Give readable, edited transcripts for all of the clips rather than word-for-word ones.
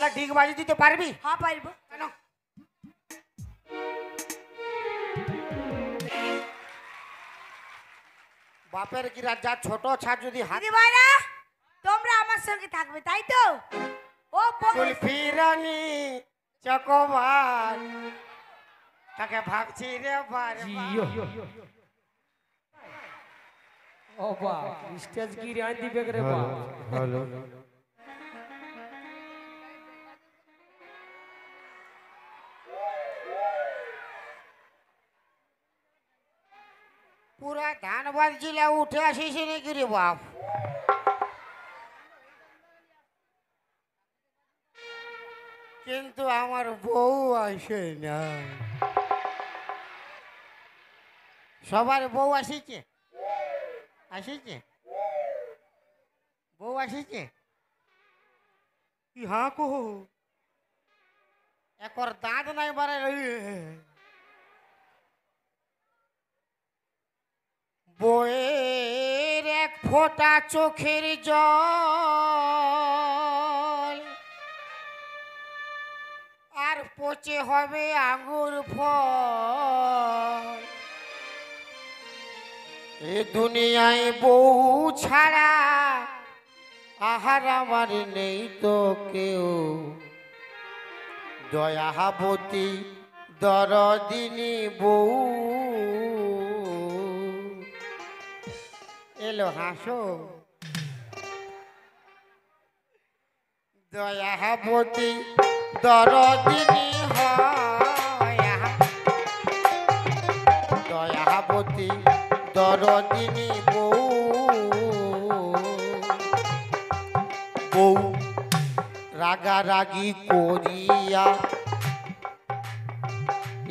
ঠিক বাজি দিতে পারবি? হ্যাঁ পারবো। কেন? বাপের কি রাজা ছোট ছাড় যদি হাত দিদি ভাইরা তোমরা আমার সঙ্গে থাকবে তাই তো? ও কুলফি রানী চকোবার তাকে ভাবছি রে বার ও বাপ স্টেজ কি রান দিবে রে বাপ। হ্যালো পুরা ধানবাদ জেলা উঠে আসিস নাকি রে বাপ? কিন্তু আমার বউ আসে না। সবার বউ আসিছে? আসিছে? বউ আসিছে? হ্যাঁ কো একর দাঁত নাই বারে বইয়ের এক ফোঁটা চোখের জল আর পচে হবে আঙ্গুর ফল। এ দুনিয়ায় বউ ছাড়া আহার আমার নেই তো কেউ। দয়াবতী দরদিনী বউ এলো হাসো। দয়াবতী দরদিনী হয় দয়াবতী দরদিনী বউ। বউ রাগারাগি করিয়া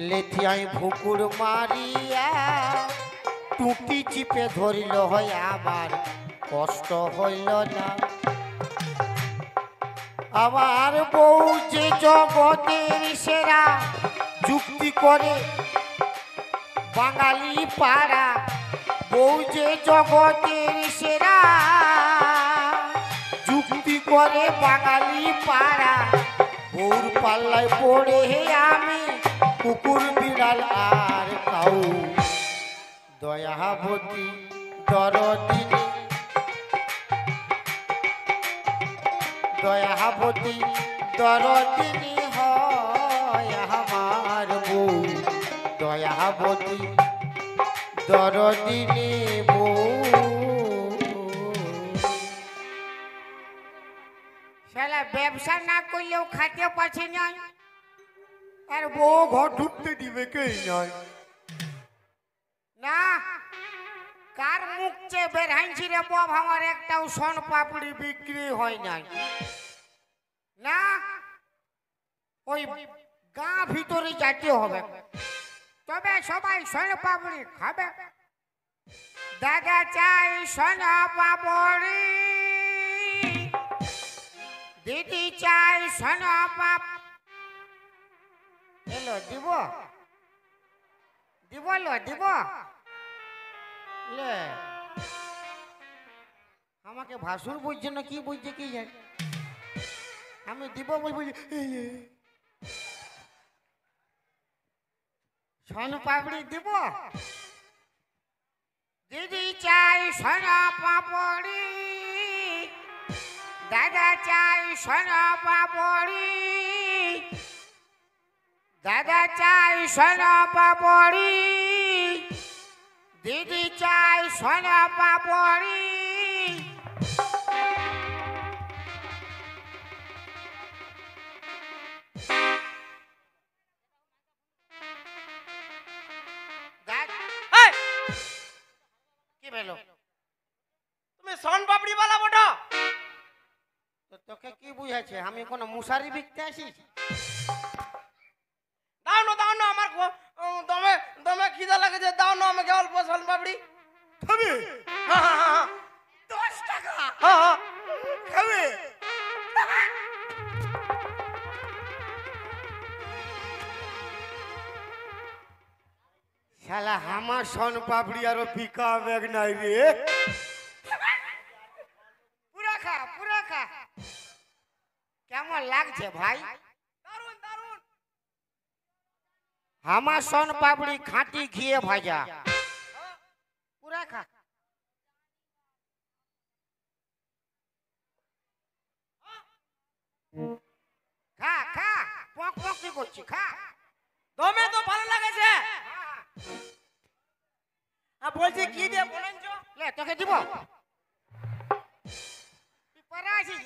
লেথিয়ায় ভুকুর মারিয়া টুটি চিপে ধরিল হয় আবার কষ্ট হইল না। আমার বউ যে জগতের সেরা যুক্তি করে বাঙালি পাড়া। বউ যে জগতের সেরা যুক্তি করে বাঙালি পাড়া। বউর পাল্লায় পড়ে আমি কুকুর বিড়াল আর কাউ। দয়াবতী দরদিনী দয়াবতী দরদিনী হয় আমার বউ। দয়াবতী দরদিনী বউ। শালা ব্যবসা না করলেও খাতে পাচ্ছে না আর বউ ঘর ঢুকতে দিবে কে নয় না। কার মুখ চেয়ে বের হাইছি রে বাপ আমার একটাও সোন পাপড়ি বিক্রি হয় নাই না। ওই গাঁ ভিতরে যেতে হবে তবে সবাই সোন পাপড়ি খাবে। দাদা চাই সোন পাপড়ি দিদি চাই সোন পাপ এলো দিব দিব লো দিব লে আমাকে ভাসুর বুঝছে না কি বুঝছে কি জানি। আমি দিব বলবো সোন পাপড়ি দিব। দিদি চাই সোন পাপড়ি দাদা চাই সোন পাপড়ি দাদা চাই সোন পাপড়ি দিদি চাই সোন পাপড়ি। কি বলো তুমি সোন পাপড়ি वाला বটো? তো তোকে কি বুঝাচ্ছে আমি কোন মুসারি বিকতে আসি? দাও না আমার দমে দমে খিদা লাগেছে, দাও না আমাকে অল্প সোন পাপড়ি। খাবে? হ্যাঁ হ্যাঁ হ্যাঁ 10 টাকা হ্যাঁ হ্যাঁ খাবে? শালা আমার সোন পাপড়ি আরো পিকা ব্যাগ নাই রে। পুরা খা কেমন লাগছে ভাই? দারুন দারুন। আমার সোন পাপড়ি খাঁটি ঘিয়ে ভাজা, পুরা খা। খা খা, পক পক কি করছি, খা। দমে তো ভালো লাগেছে। বলছি কি দিয়ে বলেন তো? লে তোকে দিব, তুই পারা আছিস?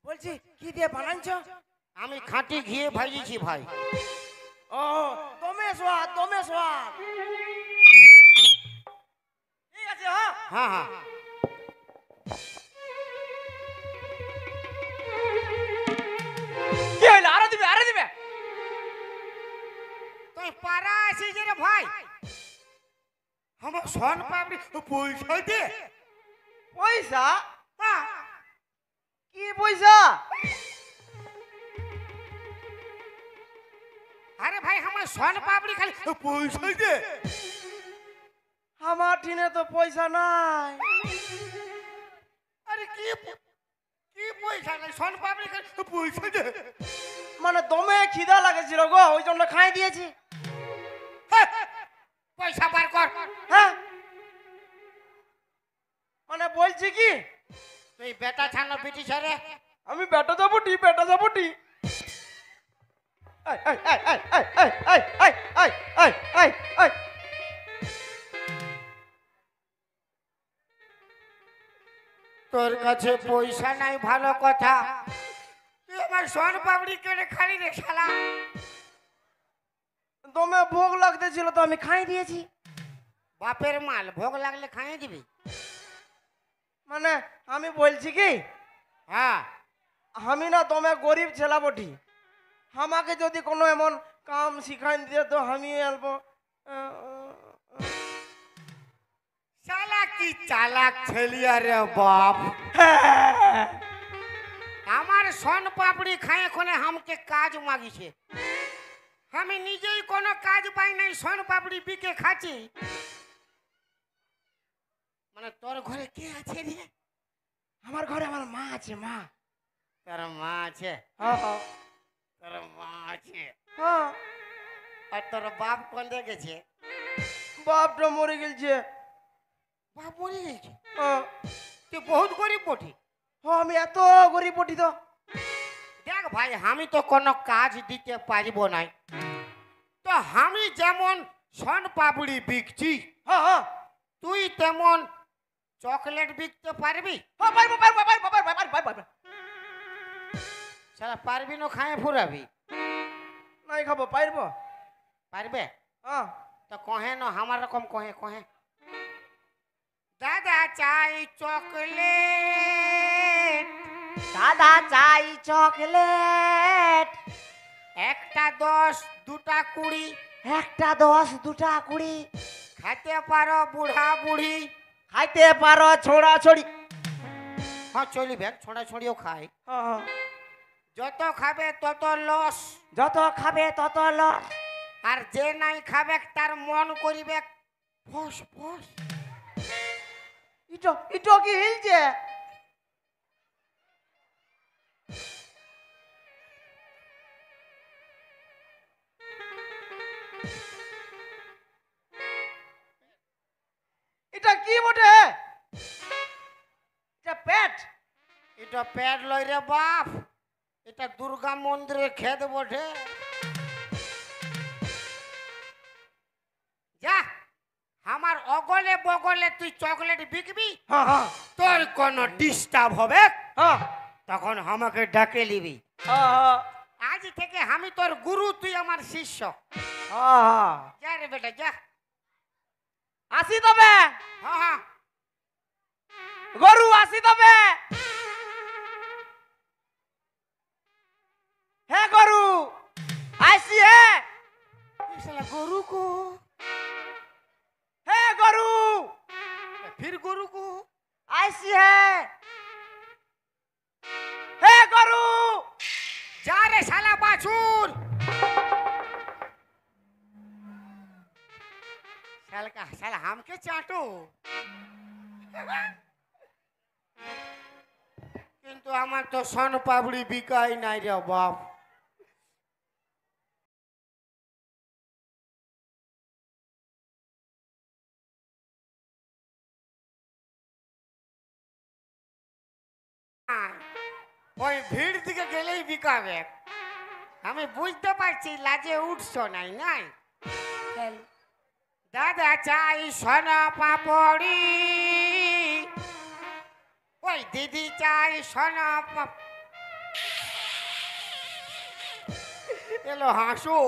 বলছি কি দিয়ে বানাইছো? আমি খাঁটি ঘিয়ে ভাজিছি ভাই। ও দমে সোয়াদ, দমে সোয়াদ। ঠিক আছে। হ্যাঁ হ্যাঁ হ্যাঁ, কি হইলো? আরো দিবে, আরো দিবে। তুই পারা আছিস রে ভাই? আমার সোন পাপড়ি পয়সা দে। পয়সা? হ্যাঁ, কি পয়সা? আরে ভাই আমার সোন পাপড়ি খালি পয়সা দে। আমার ঠিনে তো পয়সা নাই। আরে কি কি পয়সা নাই, সোন পাপড়ি খালি পয়সা দে। মানে দমে খিদা লাগেছিল গো, ওই জন্য খাই দিয়েছি। হ্যাঁ, পয়সা বার কর। হ্যাঁ মানে বলছি কি, তুই বেটা ছানো বিটি ছেড়ে। আমি বেটা যাবটি, বেটা যাবটি। এই এই এই এই এই এই এই এই এই এই এই এই। তোর কাছে পয়সা নাই ভালো কথা, তুই আমার সোন পাপড়ি কেটে খালি রে শালা। দমে ভোগ লাগতেছিল তো আমি খাই দিয়েছি। বাপের মাল, ভোগ লাগলে খাইয়ে দিবি। মানে আমি বলছি কি, হ্যাঁ, আমি না দমে গরিব ছেলা বটি। আমাকে যদি কোনো এমন কাম শিখাই দিয়ে তো আমি অল্প শালা কি চালাক ছেলিয়া রে বাপ। আমার সোন পাপড়ি খায় কোনে আমাকে কাজ মাগিছে, আমি নিজেই কোনো কাজ পাই নাই, সোন পাপড়ি বিকে খাচ্ছি। মানে তোর ঘরে কে আছে রে? আমার ঘরে আমার মা আছে, মা। তোর মা আছে? হ্যাঁ তোর মা আছে? হ্যাঁ। আর তোর বাপ কোনে গেছে? বাপটা মরে গেছে। বাপ মরে গেছে? হ্যাঁ। তুই বহুত গরিব বটি। আমি এত গরিব বটি তো। দেখ ভাই, আমি তো কোনো কাজ দিতে পারবো নাই, তো আমি যেমন সোন পাপড়ি বিকছি, হ্যাঁ হ্যাঁ তুই তেমন চকলেট বিকতে পারবি? হ্যাঁ, পারবো পারবো পারবো পারবো পারবো পারবো। সারা পারবি না, খায় ফুরাবি? নাই খাবো, পারবো। পারবে হ্যাঁ। তো কহে না আমার রকম কহে কহে, দাদা চাই চকলেট, দাদা চাই চকলেট, একটা 10 দুটা 20, একটা 10 দুটা 20, খাইতে পারো বুড়া বুড়ি। খাইতে পারো ছোড়া ছড়ি। হ্যাঁ চলিবে, ছোঁড়া ছড়িও খাই। হ্যাঁ হ্যাঁ। যত খাবে তত লস, যত খাবে তত লস। আর যে নাই খাবে তার মন করিবে ফস ফস। ইটো ইটো কি হিলছে? এটা কি বটে? এটা পেট? এটা পেট লই রে বাপ, এটা দুর্গা মন্দিরে খেদ বটে। যা, আমার অগলে বগলে তুই চকলেট বিকবি, হ্যাঁ হ্যাঁ তোর কোনো ডিস্টার্ব হবে হ্যাঁ তখন আমাকে ডাকে নিবি। হ্যাঁ আজ থেকে আমি তোর গুরু, তুই আমার শিষ্য। হ্যাঁ। যা রে বেটা যা। আসি তবে হ্যাঁ হ্যাঁ, গরু, আসি তবে। হে গরু, আইসি হে। এই শালা গরু को, হে গরু, फिर गरु को। আইসি হে। হে গরু। जा रे साला बाछुर। साला का साला हमके चाटो, কিন্তু আমার তো সোন পাপড়ি বিকাই নাই রে বাপ। ওই ভিড় দিকে গেলেই বিকাবে। আমি বুঝতে পারছি লাজে উঠছো নাই নাই। হ্যালো দাদা চাই সোনা পাপড়ি, ওই দিদি চাই সোনা এলো হাসো।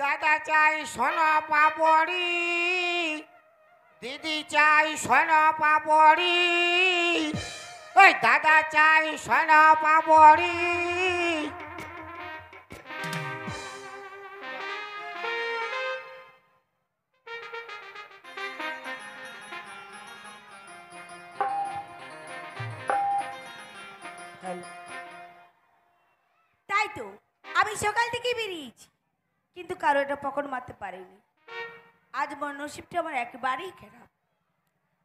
দাদা চাই সোনা পাপড়ি, দিদি চাই সোনা পাপড়ি, ওই দাদা চাই সোনা পাপড়ি। হ্যালো তাই তো আমি সকাল থেকে বেরিয়েছি, কিন্তু কারো এটা পকড় মারতে পারিনি। আজ আমার নসিবটা আমার একেবারেই খারাপ।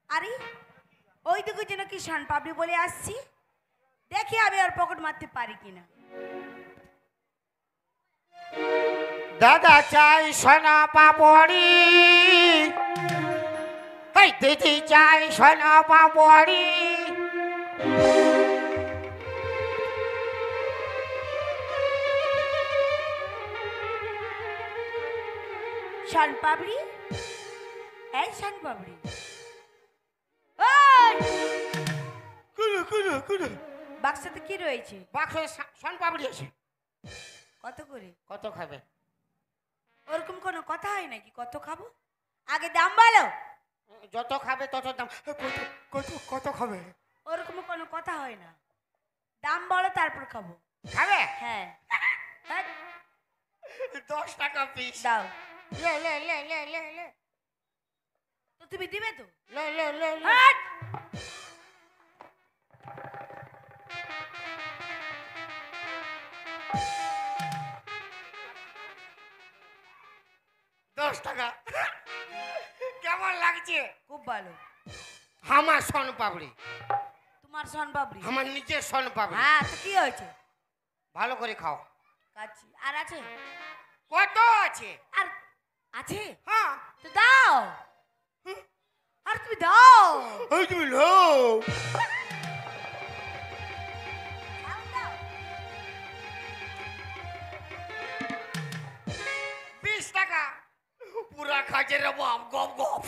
আরে ওই দিকে যেন কি শান পাবলি বলে আসছি, দেখি আমি আর পকড় মারতে পারি কিনা। দাদা চাই সোনা পাপড়ি, এই দিদি চাই সোনা পাপড়ি। শান পাবড়ি, এই শান পাবড়ি, ওই কুড়ু কুড়ু কুড়ু বাক্সাতে কি রয়েছে? বাক্সে সোন পাপড়ি আছে। কত করে? কত খাবে? ওরকম কোনো কথা হয় নাকি? কত খাবো? আগে দাম বলো। যত খাবে তত দাম। কত কত কত খাবে? ওরকম কোনো কথা হয় না, দাম বলো তারপর খাবো। খাবে? হ্যাঁ হ্যাঁ 10 টাকা পিস। দাও। লে লে লে লে লে লে তো তুমি দিবে তো? লে লে লে লে। হাট! 10 টাকা। কেমন লাগছে? খুব ভালো। আমার সোন পাপড়ি, তোমার শন পাবড়ি? আমার নিজের সোন পাপড়ি। হ্যাঁ তো কি হয়েছে? ভালো করে খাও। খাচ্ছি। আর আছে? কত আছে? আর আছে? হ্যাঁ তো দাও। আর তুমি দাও। ওই তুমি লো। দাও, দাও। 20 টাকা। পুরা খাইছে রে বাপ, গপ গপ।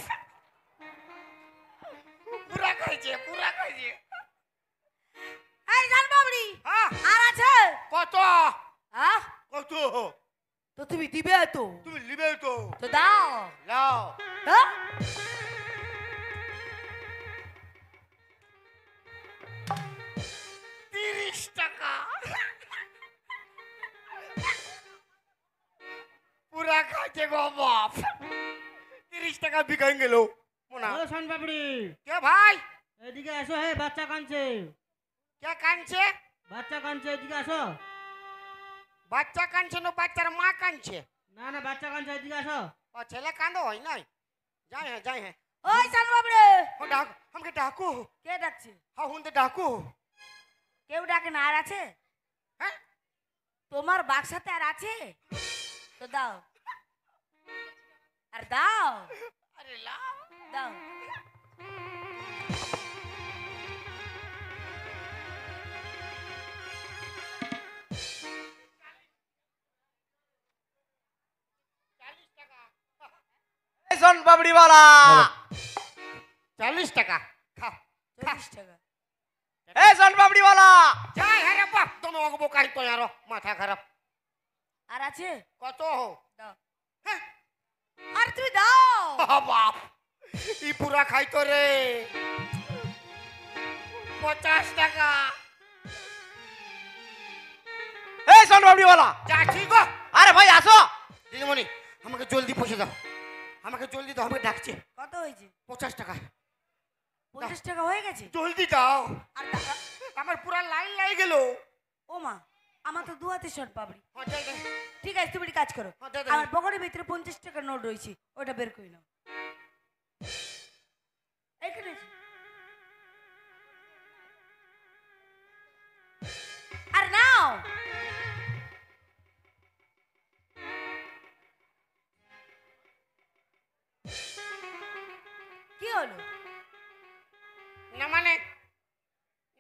পুরা খাইছে, পুরা খাইছে। এই শন পাবড়ি, হ্যাঁ আর আছে? কত? হ্যাঁ কত? তো তুমি দিবে তো? তুমি লিবে তো। তো দাও। লাও। হ্যাঁ? তিরিশ টাকা। পুরা খাইছে গো বাপ। 30 টাকা বিকাই গেল। মোনা ও শোন পাপড়ি, কে ভাই? এদিকে আসো। হে বাচ্চা কাঁদছে, কে কানছে? বাচ্চা কাঁদছে, এদিকে আসো। বাচ্চা কানছে না বাচ্চার মা কানছে? না না, বাচ্চা কাঁদছে, এদিকে আসো। ও ছেলে কান্দো হয় নাই। যাই হ্যাঁ যাই হ্যাঁ। ওই শন পাবড়ি, ও ডাক, আমাকে ডাকো। কে ডাকছে? হ্যাঁ হুনতে ডাকো। কেউ ডাকে না। আর আছে? হ্যাঁ তোমার বাক্সাতে আর আছে? তো দাও। আর দাও, আরে লাও। দাও। এই সোন পাপড়িওয়ালা, 40 টাকা। খাও। 40 টাকা। এই সোন পাপড়িওয়ালা। যাই হ্যাঁ রে বাপ, তুমি ওকে বোকাই তো আরো মাথা খারাপ। আর আছে? কত? দাও। হ্যাঁ আর তুমি দাও। বাপ, ই পুরা খাইতো রে। 50 টাকা। এই সোন পাপড়িওয়ালা, যা ঠিক গো। আরে ভাই আসো। দিদিমণি আমাকে জলদি পয়সা দাও, আমাকে জলদি দাও, আমাকে ডাকছে। কত হয়েছে? 50 টাকা। 50 টাকা হয়ে গেছে? জলদি দাও, আর টাকা? আমার পুরা লাইন লাই গেল। ও মা, আমার তো দু হাতে শর্ট পাবড়ি। হ্যাঁ, যাই, যাই। ঠিক আছে, তুমি একটা কাজ করো। হ্যাঁ, দে, দে। আমার পকেটের ভিতরে 50 টাকার নোট রয়েছে, ওটা বের করে নাও। এখানে আছে। না মানে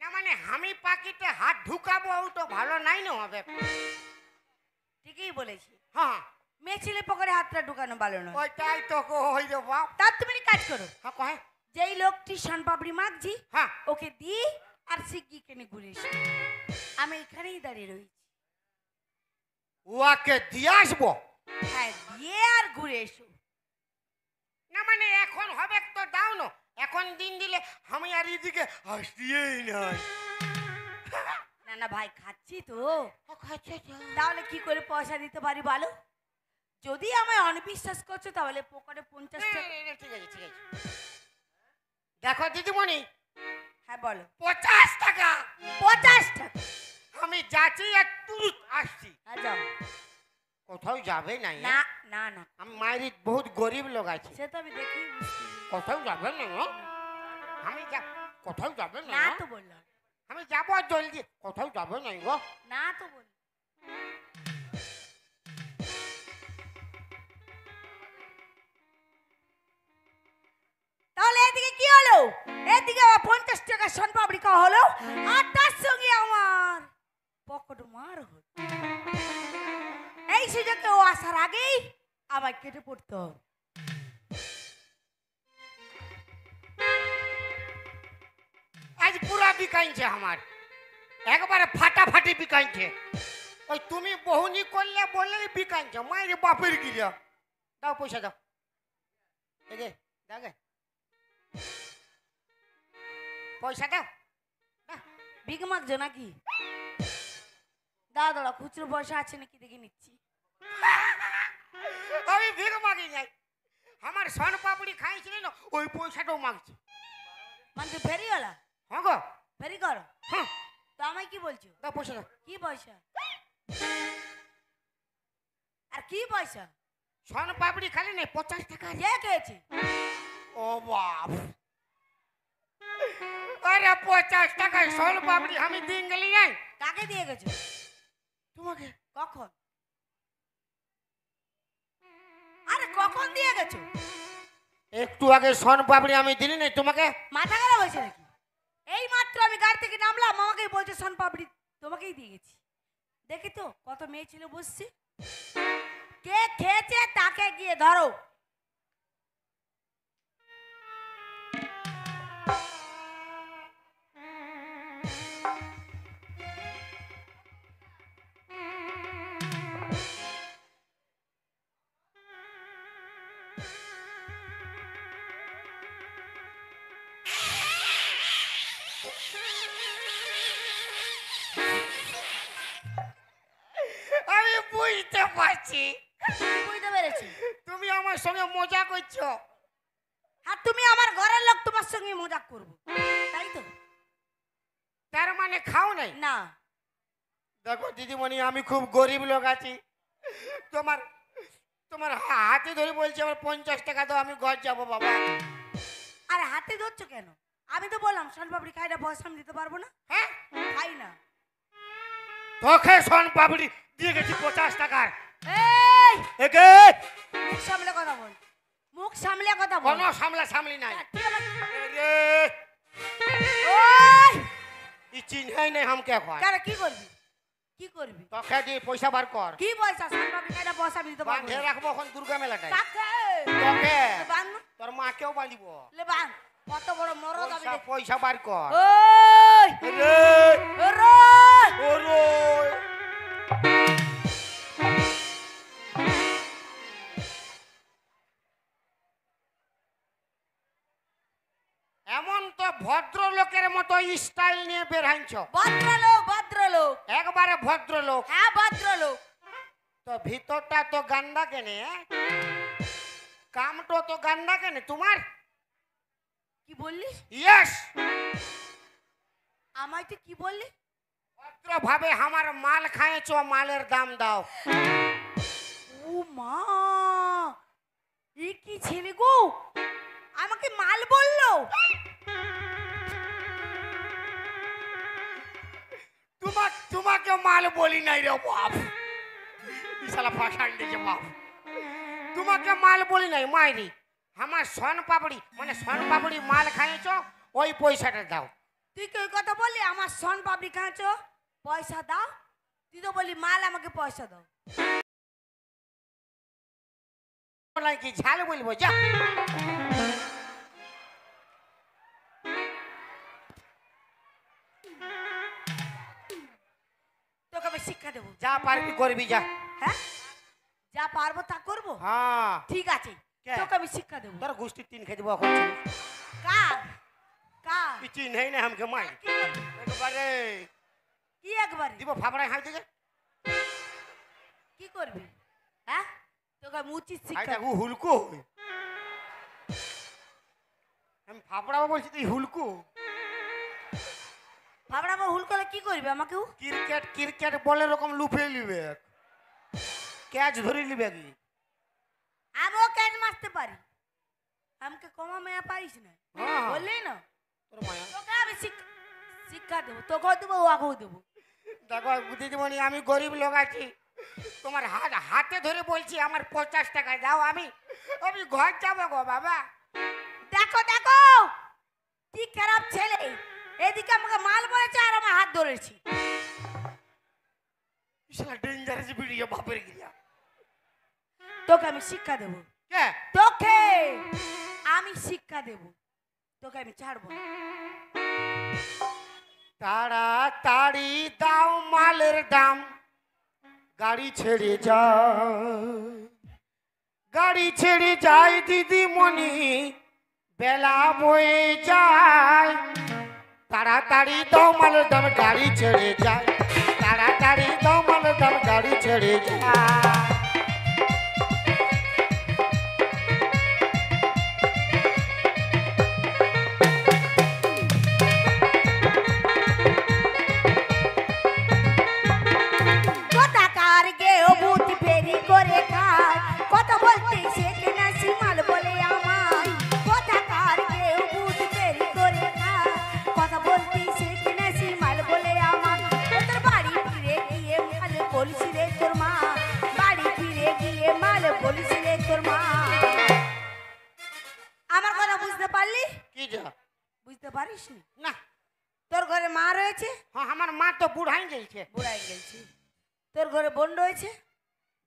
না মানে আমি পাকিতে হাত ঢুকাবো ও তো ভালো নাই না হবে। ঠিকই বলেছি, হ্যাঁ মেয়ে ছেলে পকেটে হাতটা ঢুকানো ভালো নয়। ওইটাই তো কই রে বাপ। তার তুমি এক কাজ করো, হ্যাঁ কহে। যেই লোকটি শনপাপড়ি মাগছি হ্যাঁ ওকে দিয়ে আর শিগগি কেনে ঘুরে এসো। আমি এখানেই দাঁড়িয়ে রয়েছি। ওকে দিয়ে আসবো। হ্যাঁ, দিয়ে আর ঘুরে এসো। না মানে এখন হবে তো দাও না, এখন দিন দিলে আমি আর এদিকে আসতেই নাই। না না ভাই, খাচ্ছি তো। আচ্ছা তাহলে কি করে পয়সা দিতে পারি বলো? যদি আমায় অনবিশ্বাস করছো তাহলে পকেটে 50 টাকা। ঠিক আছে ঠিক আছে। দেখো দিদিমণি, হ্যাঁ বলো। 50 টাকা 50 টাকা? আমি যাচ্ছি আর তুরুত আসছি। হ্যাঁ যাও। কোথাও যাবে নাই? না না না, আমি মায়ের বহুত গরিব লোক আছে, সে তো আমি দেখি বুঝতে। কোথাও যাবে না গো? আমি কোথাও যাবে না না গো? তো বললাম। আমি যাবো জলদি, কোথাও যাবে না গো? না তো বল। তাহলে এদিকে কি হলো? এদিকে আমার 50 টাকা শনপাপড়ি খাওয়া হলো, আর তার সঙ্গে আমার পকেট মার হলো। এই সুযোগে ও আসার আগেই আমার কেটে পড়তে হবে। আজ পুরা বিকাইছে আমার, একবারে ফাটাফাটি বিকাইছে। ওই তুমি বহুনি করলে বললেই বিকাইছে মায়ের বাপের গিরা। দাও পয়সা দাও। এগে দাগে পয়সা দাও। বিগ মাগছো নাকি? দাঁড়া দাঁড়া, খুচরো পয়সা আছে নাকি দেখে নিচ্ছি। আমি ভিক মাগি নাই, আমার সন পাপড়ি খাইছিল না ওই পয়সাটাও মাগছি। মানে তুই ফেরিওয়ালা? হ্যাঁ গো। ফেরি করো? হ্যাঁ তো আমায় কি বলছো? দাও পয়সা দাও। কি পয়সা? আর কি পয়সা? সন পাপড়ি খালি নেই 50 টাকা। কে খেয়েছে? ও বাপ, আরে 50 টাকায় সন পাপড়ি আমি দিন গেলি নাই। কাকে দিয়ে গেছো? তোমাকে। কখন? আরে কখন দিয়ে গেছো? একটু আগে সন পাপড়ি আমি দিলি নাই তোমাকে। মাথা খারাপ হয়েছে নাকি? এই মাত্র আমি গাড়ি থেকে নামলাম, আমাকেই বলছে সন পাপড়ি তোমাকেই দিয়ে গেছি। দেখি তো কত মেয়ে ছিল বসছে। কে খেয়েছে তাকে গিয়ে ধরো। আমি বুঝতে পারছি বুঝতে পেরেছি। তুমি আমার সঙ্গে মজা করছো। আর তুমি আমার ঘরের লোক, তোমার সঙ্গে মজাক করবো তাই তো? তার মানে খাও নাই? না। দেখো দিদিমণি, আমি খুব গরিব লোক আছি। তোমার তোমার হাতে ধরে বলছি আমার 50 টাকা দাও, আমি ঘর যাবো বাবা। আরে হাতে ধরছো কেন? আমি তো বললাম শনপাপড়ি খাই না, পয়সা আমি দিতে পারবো না। হ্যাঁ খাই না। তোকে সন পাপড়ি দিয়ে গেছি 50 টাকার। এই একে মুখ সামলে কথা বল, মুখ সামলে কথা বল। কোনো সামলা সামলি নাই। তুই আমার- রে ওই ই চিনহাই নাই হামকে এখন। কেন কি করবি? কি করবি? তোকে দিয়ে পয়সা বার কর। কি পয়সা? শনপাপড়ি খাই না, পয়সা আমি দিতে পারবো বাঁধে না। রাখবো এখন দুর্গা মেলাটায়। কাকে? তোকে বাঁধ না। তোর মাকেও বাঁধিব। লে বাঁধ। কত বড় মরদ আমি পয়সা দেখ- পয়সা বার কর। ওই রে রোই ওরো এমন তো ভদ্রলোকের মতো স্টাইল নিয়ে বের হাইছ। ভদ্রলোক, ভদ্রলোক। একবারে ভদ্রলোক। হ্যাঁ ভদ্রলোক। তো ভিতরটা তো গান্ডা কেনে? কামটো তো গান্ডা কেনে তোমার? কি বললি? ইয়েস। আমায় তুই কি বললি? ভদ্র ভাবে আমার মাল খাইছো, মালের দাম দাও। ও মা, এ কি ছেলে গো, আমাকে মাল বললো? তোমাকে মাল বলি নাই রে বাপ। শালা ফাঁসান দিয়েছে বাপ। তোমাকে মাল বলি নাই মাইরি। আমার সন পাপড়ি মানে সন পাপড়ি মাল খাইছো, ওই পয়সাটা দাও। তুই কি ওই কথা বললি আমার সন পাবলিক খাঁচো পয়সা দাও, তুই তো বলি মাল আমাকে পয়সা দাও। কি ঝাল বলবো যা। তোকে আমি শিক্ষা দেবো। যা পারবি করবি যা। হ্যাঁ, যা পারবো তা করবো। হ্যাঁ ঠিক আছে, কে? তোকে আমি শিক্ষা দেবো। তোর গোষ্ঠীর তিন খেয়ে দেবো এখন। কার কার তুই চিনই না আমাকে মাই কি করবি? একবারে কি একবারে দিব ফাবড়ায় হাই থেকে। কি করবি? হ্যাঁ, তোকে আমি উচিত শিক্ষা হাইটা দেবো। হুলকু। আমি ফাবড়াবো বলছি তুই হুলকু। ভাবনা আমার হুল করলে কি করবি আমাকেও? ক্রিকেট ক্রিকেট বলে রকম লুফে নিবে, ক্যাচ ধরে নিবে কি। আমিও ক্যাচ মারতে পারি, আমাকে কমা মেয়া পারিস না। হ্যাঁ। বললি না তোর মায়া তোকে আমি শিক্ষা দেবো, তোকেও দেবো ওকেও দেবো। দেখো দিদিমণি আমি গরিব লোক আছি, তোমার হাতে ধরে বলছি আমার 50 টাকা দাও, আমি আমি ঘর যাবো গো বাবা। দেখো দেখো কি খারাপ ছেলে, এদিকে আমাকে মাল বলেছে আর আমার হাত ধরেছি। শালা ডেঞ্জারাস ভিডিও বাপের গিয়া। তোকে আমি শিক্ষা দেবো, কে তোকে আমি শিক্ষা দেবো, তোকে আমি ছাড়বো না। তাড়াতাড়ি দাও মালের দাম, গাড়ি ছেড়ে যায়, গাড়ি ছেড়ে যায় দিদিমণি, বেলা বয়ে যায়। তাড়াতাড়ি দাও মালের দাম, গাড়ি ছেড়ে যায়, তাড়াতাড়ি দাও মালের দাম, গাড়ি ছেড়ে যায়। কোথাকার গেও ভূত ফেরি করে খায়, কথা বলতে শেখে না শিমাল বলে আমায়। কোথাকার গেও ভূত ফেরি করে খায়, কথা বলতে শেখে না শিমাল বলে আমায়। তোর বাড়ি ফিরে গিয়ে মাল বলিস রে তোর মা, বাড়ি ফিরে গিয়ে মাল বলিস রে তোর মা। আমার কথা বুঝতে পারলি? কি যা বুঝতে পারিস নি? না। তোর ঘরে মা রয়েছে, হ্যাঁ আমার মা তো বুড়াই গেছে। বুড়াই গেছে। তোর ঘরে বোন রয়েছে,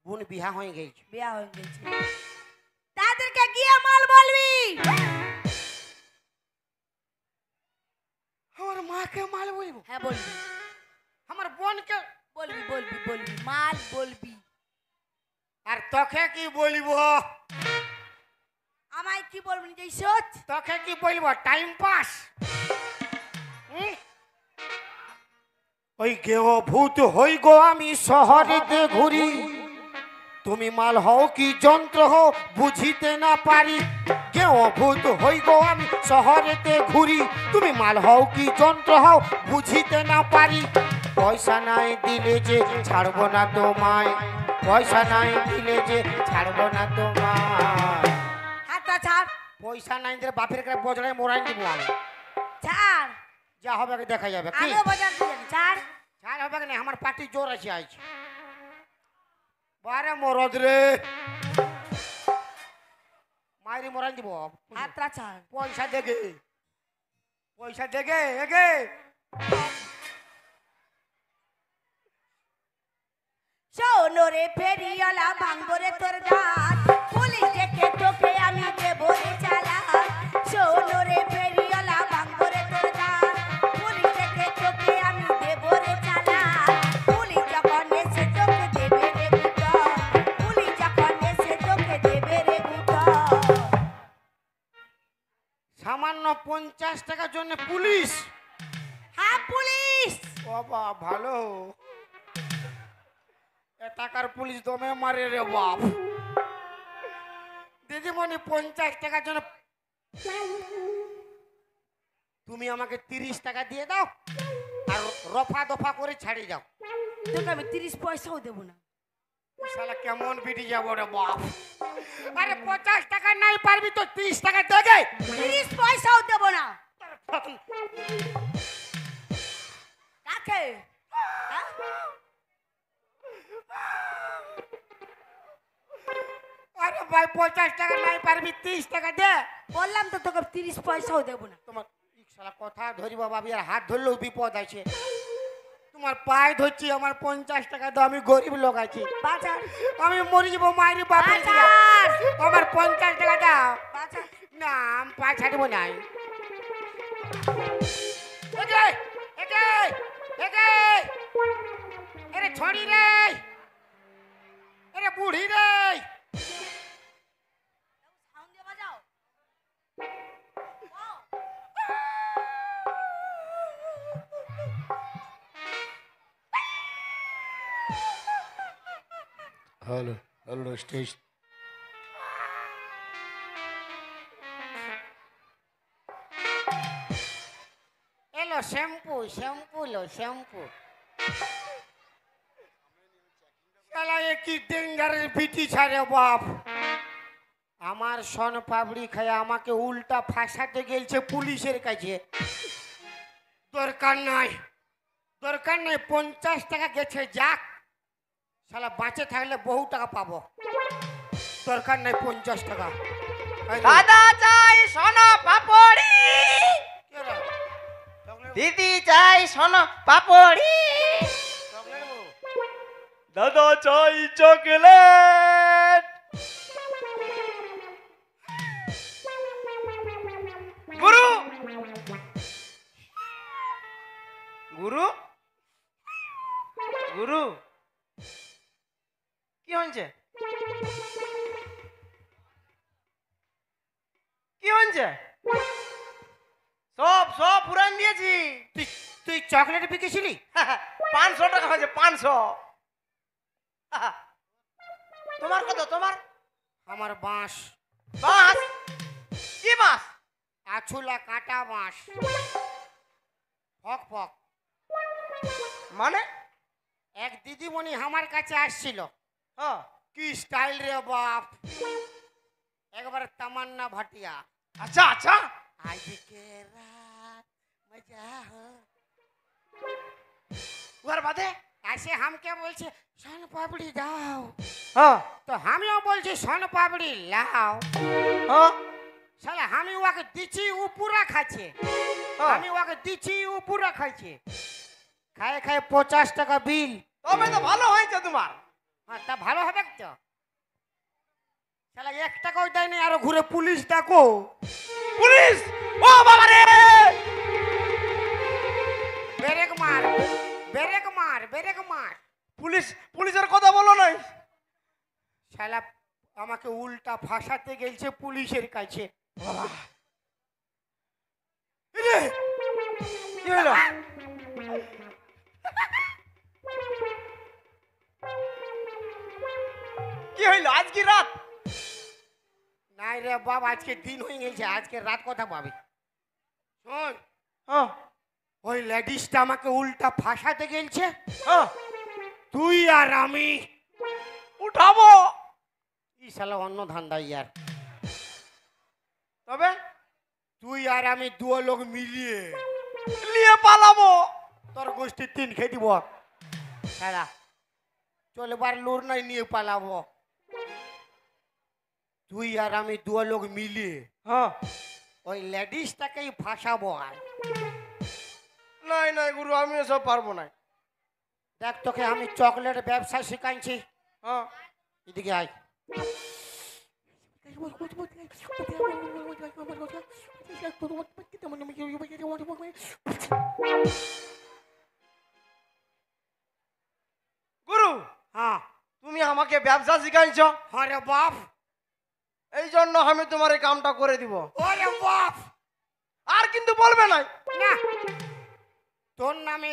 বোন বিহা হয়ে গেছে। বিয়া হয়ে গেছে। তাদেরকে গিয়ে মাল বলবি। আমার মাকে মাল বলবো, হ্যাঁ বলবি, আমার বোনকে বলবি বলবি বলবি মাল বলবি। আর তোকে কি বলবো? আমায় কি বলবি যে সোচ? তোকে কি বলবো? Time pass. ওই গেও ভূত হই গো আমি শহরেতে ঘুরি, তুমি মাল হও কি যন্ত্র হও বুঝিতে না পারি। গেও ভূত হই গো আমি শহরেতে ঘুরি, তুমি মাল হও কি যন্ত্র হও বুঝিতে না পারি। পয়সা নাই দিলে যে ছাড়বো না তোমায়, পয়সা নাই দিলে যে ছাড়বো না তোমায়। হাতটা ছাড়, পয়সা নাই দিলে বাপের কাছে বজড়ায় মোড়াই দিব আমি। ছাড়। যা হবে দেখা যাবে। কি আমিও বাজার দিয়ে ছাড়। ছাড় হবে না, আমার পার্টি জোর আছে আজ। বারে মরদ রে মাইরি মোড়াই দিব। হাতটা ছাড়। পয়সা দেগে, পয়সা দেগে এগে। শোনরে ফেরিওয়ালা ভাঙবরে তোর দাঁত, পুলিশ দেখে তোকে আমি দেবো রে চালা। শোনরে ফেরিওয়ালা ভাঙবরে তোর দাঁত, পুলিশ দেখে তোকে আমি দেবো রে চালা। পুলিশ যখন এসে তোকে দেবে রে গুটো, পুলিশ যখন এসে তোকে দেবে রে গুটো। সামান্য 50 টাকার জন্য পুলিশ? হ্যাঁ পুলিশ। বাবা ভালো, এ টাকার পুলিশ দমে মারে রে বাপ। দিদিমণি 50 টাকার জন্য তুমি আমাকে 30 টাকা দিয়ে দাও আর রফা দফা করে ছাড়ি যাও। তোকে আমি 30 পয়সাও দেবো না। শালা কেমন বিটি যাবো রে বাপ। আরে 50 টাকা নাই পারবি তো 30 টাকা দেগে। 30 পয়সাও দেবো না। কাকে? হ্যাঁ? আরে ভাই 50 টাকা নাই পারবি 30 টাকা দে। বললাম তো তোকে 30 পয়সাও দেবো না। তোমার শালা কথা ধরিব বাবি, আর হাত ধরলেও বিপদ আছে। তোমার পায়ে ধরছি, আমার 50 টাকা দাও, আমি গরিব লোক আছি, বাজার আমি মরে যাবো মায়ের বাপের দিকে। আমার 50 টাকা দাও। বাজার না, আমি পা ছাড়বো নাই। একে একে একে এরে ছড়ি রে, এরে বুড়ি রে। সাউন্ড দিয়ে বাজাও। Hello hello stage. এলো শ্যাম্পু, শ্যাম্পু লো শ্যাম্পু। শালা এ কি ডেঙ্গারের বিটি ছাড়ে বাপ। আমার সন পাবড়ি খায় আমাকে উল্টা ফাঁসাতে গেলছে পুলিশের কাছে। দরকার নাই, দরকার নাই, 50 টাকা গেছে যাক। শালা বাঁচে থাকলে বহু টাকা পাবো, দরকার নাই 50 টাকা। দাদা চাই সোনা পাপড়ি, কে রে? চকলেট দিদি চাই সোনা পাপড়ি, চকলেট বউ। দাদা চাই চকলেট। গুরু গুরু গুরু কি হয়েছে? কি হয়েছে? সব সব পুরান দিয়েছি। তুই তুই চকলেট বিকেছিলি? 500 টাকা হয়েছে, 500। তোমার কত? তোমার আমার বাঁশ, বাস? কি বাস? আছুলা কাটা বাঁশ, ফক ফক। মানে? এক দিদিমণি আমার কাছে আসছিল, হ্যাঁ। কি স্টাইল রে বাপ, একবার তামান্না ভাটিয়া। আচ্ছা আচ্ছা। আজকে রাত মজা হো। উহার বাদে আসে হামকে বলছে সোন পাপড়ি দাও, হ্যাঁ তো আমিও বলছি সোন পাপড়ি লাও। হ্যাঁ শালা আমি ওকে দিচ্ছি, ও পুরা খাচ্ছে। হ্যাঁ। আমি ওকে দিচ্ছি, ও পুরা খাইছে। খায় খায় 50 টাকা বিল। তবে তো ভালো হয়েছে তোমার। হ্যাঁ, তা ভালো হবে তো। শালা 1 টাকাও দেয়নি, আরো ঘুরে পুলিশ ডাকো। পুলিশ! ও বাবা রে! ব্রেক মার, ব্রেক মার, ব্রেক মার। পুলিশ, পুলিশের কথা বলো নাই। শালা আমাকে উল্টা ফাঁসাতে গেছে পুলিশের কাছে। বাবা ইরে, কি হলো? কি হইলো আজ কি রাত? নাই রে বাবা, আজকে দিন হয়ে গেছে, আজকে রাত কথা পাবে। শোন, হ্যাঁ ওই লেডিসটা আমাকে উল্টা ফাঁসাতে গেছে। হ্যাঁ। তুই আর আমি উঠাবো। ই শালা অন্য ধান্দা ইয়ার। তবে তুই আর আমি দুও লোক মিলিয়ে নিয়ে পালাবো। তোর গোষ্ঠী 3 খেয়ে দিব। শালা চলবার লোর নাই, নিয়ে পালাবো। তুই আর আমি দুও লোক মিলিয়ে হ্যাঁ। ওই লেডিসটাকেই ফাঁসাবো। আর নাই নাই গুরু, আমি এসব পারবো না। দেখ, তোকে আমি চকলেট ব্যবসা শিখাইছি, হ্যাঁ। এদিকে আয়। গুরু, হ্যাঁ তুমি আমাকে ব্যবসা শিখাইছো, হ্যাঁ রে বাপ, এই জন্য আমি তোমার এই কামটা করে দিব। ওরে বাপ। আর কিন্তু বলবে না। না, তোর নামে,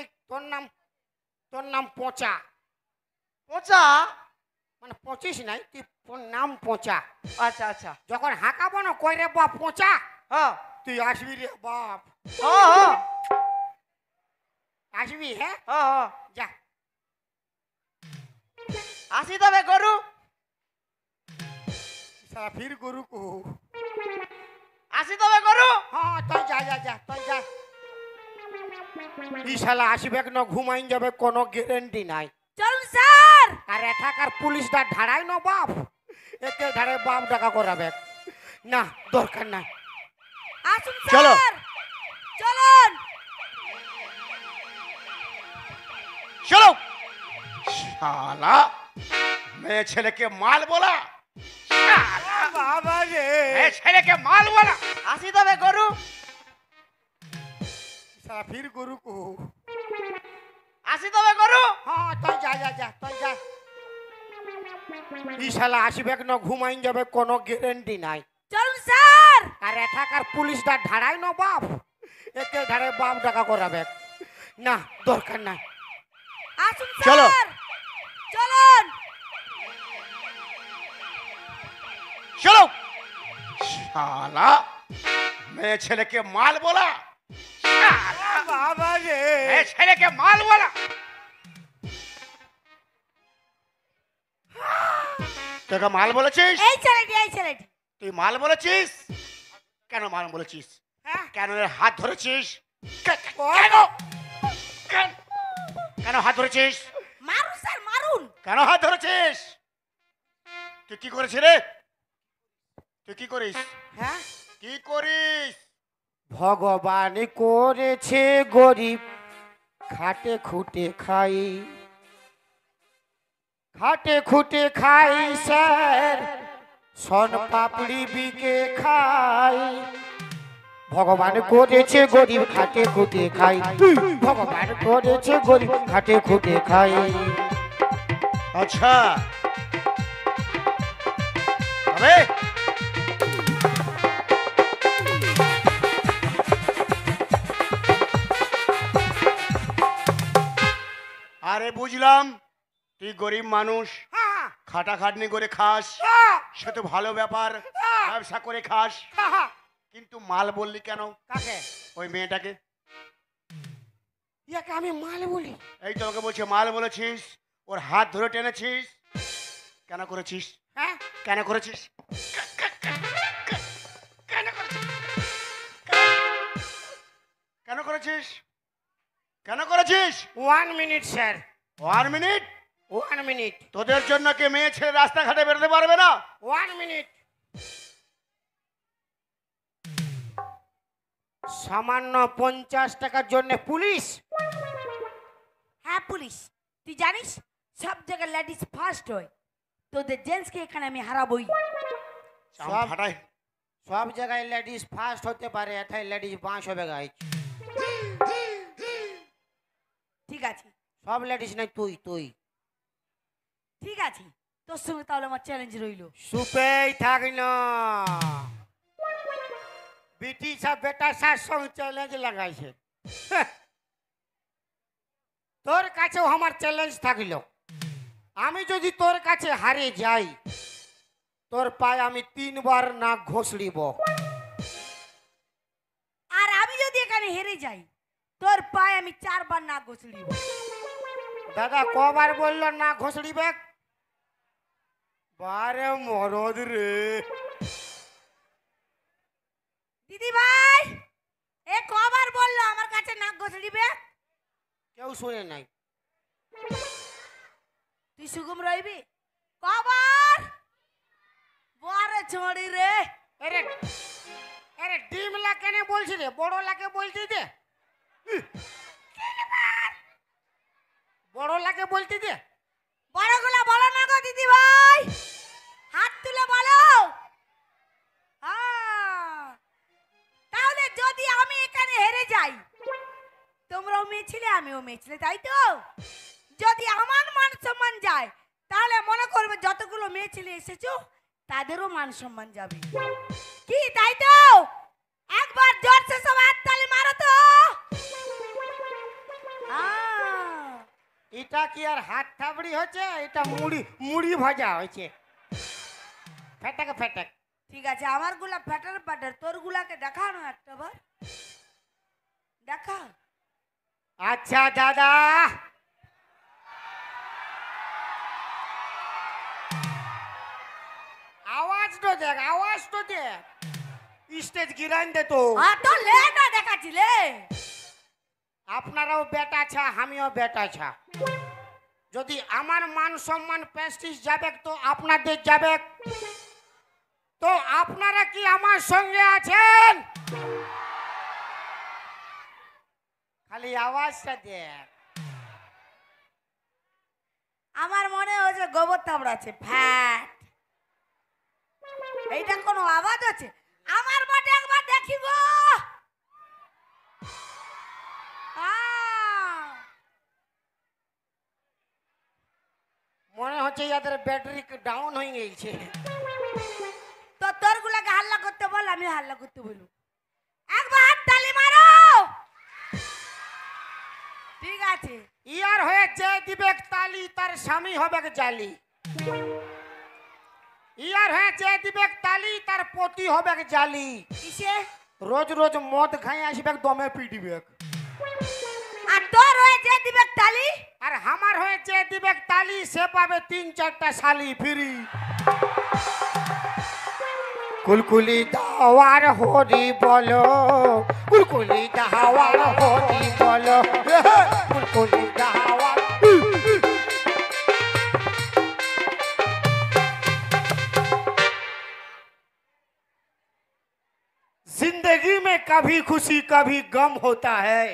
তোর নাম পচা। পচা? মানে পচিস নাই, তুই তোর নাম পচা। আচ্ছা আচ্ছা। যখন হাঁকাবো না কই রে বাপ পচা, হ্যাঁ তুই আসবি রে বাপ, হ্যাঁ হ্যাঁ আসবি। হ্যাঁ, হ্যাঁ হ্যাঁ। যা। আসি তবে গরু। সারা ফির গরু কো। আসি তবে গরু। হ্যাঁ, তুই যা যা যা, তুই যা। ই শালা আসবে না, ঘুমাইন যাবে, কোনো গ্যারেন্টি নাই। চলুন স্যার। আর এঠাকার পুলিশটা ধাড়াই না বাপ, এতে ধারে বাপ ডাকা করাবে না, দরকার নাই। আসুন চলো। স্যার। চলুন। চলো শালা মেয়ে ছেলেকে মাল বলা শালা, বাবা রে মেয়ে ছেলেকে মাল বলা আসি তবে গরু। সারা ফির গরু কো আসি তবে গরু। হ্যাঁ তুই যা যা যা তুই যা ই শালা আসবে না ঘুমাইন যাবে কোনো গ্যারেন্টি নাই চলুন স্যার। আর এঠাকার পুলিশটা ধারাই না বাপ একে ধারে বাপ ডাকা করাবে না দরকার নাই আসুন চলো। স্যার। চলুন। চলো শালা মেয়ে ছেলেকে মাল বলা শালা, বাবা রে মেয়ে ছেলেকে মাল বলা তোকে মাল বলেছিস এই ছেলেটি, এই ছেলেটি। তুই মাল বলেছিস কেন মাল বলেছিস হ্যাঁ কেন এর হাত ধরেছিস কেন কেন কেন হাত ধরেছিস মারুন স্যার, মারুন। কেন হাত ধরেছিস তুই কি করেছিস রে তুই কি করিস হ্যাঁ কি করিস ভগবান করেছে গরিব খাটে খুটে খাই খাটে খুটে খাই স্যার সন পাপড়ি বিকে খাই ভগবান করেছে গরিব খাটে খুটে খাই ভগবান করেছে গরিব খাটে খুটে খাই আচ্ছা তবে আরে বুঝলাম তুই গরিব মানুষ হ্যাঁ, খাটাখাটনি করে খাস হ্যাঁ, সে তো ভালো ব্যাপার ব্যবসা করে খাস হ্যাঁ। কিন্তু মাল বললি কেন কাকে ওই মেয়েটাকে ইয়াকে আমি মাল বলি এই তোমাকে বলছে মাল বলেছিস ওর হাত ধরে টেনেছিস কেন করেছিস হ্যাঁ কেন করেছিস কেন করেছিস কেন করেছিস কেন করেছিস 1 মিনিট স্যার 1 মিনিট 1 মিনিট তোদের জন্য কে মেয়ে ছেলে রাস্তাঘাটে বেরোতে পারবে না 1 মিনিট সামান্য 50 টাকার জন্য পুলিশ হ্যাঁ পুলিশ, তুই জানিস সব জায়গায় লেডিস ফার্স্ট হয়, তোদের জেন্টসকে এখানে আমি হারাবই। চাম সব- ফাটাই সব জায়গায় লেডিস ফার্স্ট হতে পারে এটাই লেডিস বাঁশ হবে গাইছ ঠিক আছে, সব লেডিস নাই তুই তুই ঠিক আছে, তোর সঙ্গে তাহলে আমার চ্যালেঞ্জ রইলো। সুপেই থাক না বিটি সব বেটা সার সঙ্গে চ্যালেঞ্জ লাগাইছে হ্যাঁ। তোর কাছেও আমার চ্যালেঞ্জ থাকলো আমি যদি তোর কাছে হারে যাই তোর পায়ে আমি 3 বার নাক ঘষড়িব আর আমি যদি এখানে হেরে যাই তোর পায়ে আমি 4 বার না গোছড়িব। দাদা কবার বললো না ঘষড়িবে বারে মরদ রে দিদি ভাই, এ কবার বললো আমার কাছে নাক গোছড়িবে? কেউ শুনে নাই তুই সুগম রইবি কবার? বড় ছড়ি রে। আরে আরে ডিমলা কেনে বলছি রে বড় লাগে বলছি দে বড় লাগে বলতে দে বড়গুলো বলো না গো দিদি ভাই, হাত তুলে বলো। হ্যাঁ, তাহলে যদি আমি এখানে হেরে যাই তোমরাও মেয়ে ছিলে আমিও মেয়ে ছিলে, তাই তো? যদি আমার মান সম্মান যায় তাহলে মনে করবে যতগুলো মেয়ে ছেলে এসেছো তাদেরও মান সম্মান যাবে, কি তাই তো? একবার জোরসে সবাই হাততালি মারো তো। এটা কি আর হাত থাবড়ি হচ্ছে এটা মুড়ি মুড়ি ভাজা হয়েছে ফেটাকে ফেটাক ঠিক আছে, আমার গুলা ফ্যাটার প্যাটার, তোর গুলাকে দেখানো একটা বার দেখা। আচ্ছা দাদা আওয়াজ তো দেখ আওয়াজ তো দেখ স্টেজ গিরান দে তো তো লে না দেখাচ্ছিলে। আপনারাও বেটা ছা আমিও বেটা ছা যদি আমার মান সম্মান প্রেস্টিজ যাবে তো আপনাদের যাবে তো আপনারা কি আমার সঙ্গে আছেন খালি আওয়াজটা দেখ। আমার মনে হচ্ছে গোবর তাবড়াচ্ছে ফ্যাট। এইটা কোনো আওয়াজ আছে? আমার বটে একবার দেখি গো। মনে হচ্ছে ইয়াদের ব্যাটারি ডাউন হয়ে গেছে। তো তোর গুলাকে হাল্লা করতে বল, আমি হাল্লা করতে বলবো। একবার হাততালি মারো। ঠিক আছে। ইয়ার হয়ে যে দিবে তালি তার স্বামী হবে জালি। ইয়ার হয়ে যে দিবে তালি তার পতি হবে জালি। কিসে? রোজ রোজ মদ খাই আসবে দমে পিটিবে। আর তোর হয়ে যে দিবে তালি, আর আমার হয়ে যে দিবে তালি সে পাবে 3-4টা শালি ফ্রি। কুলকুলি দাওয়ার হরি বলো, কুলকুলি দাওয়ার হরি বলো, কুলকুলি দাওয়ার। जिंदगी में कभी खुशी कभी गम होता है,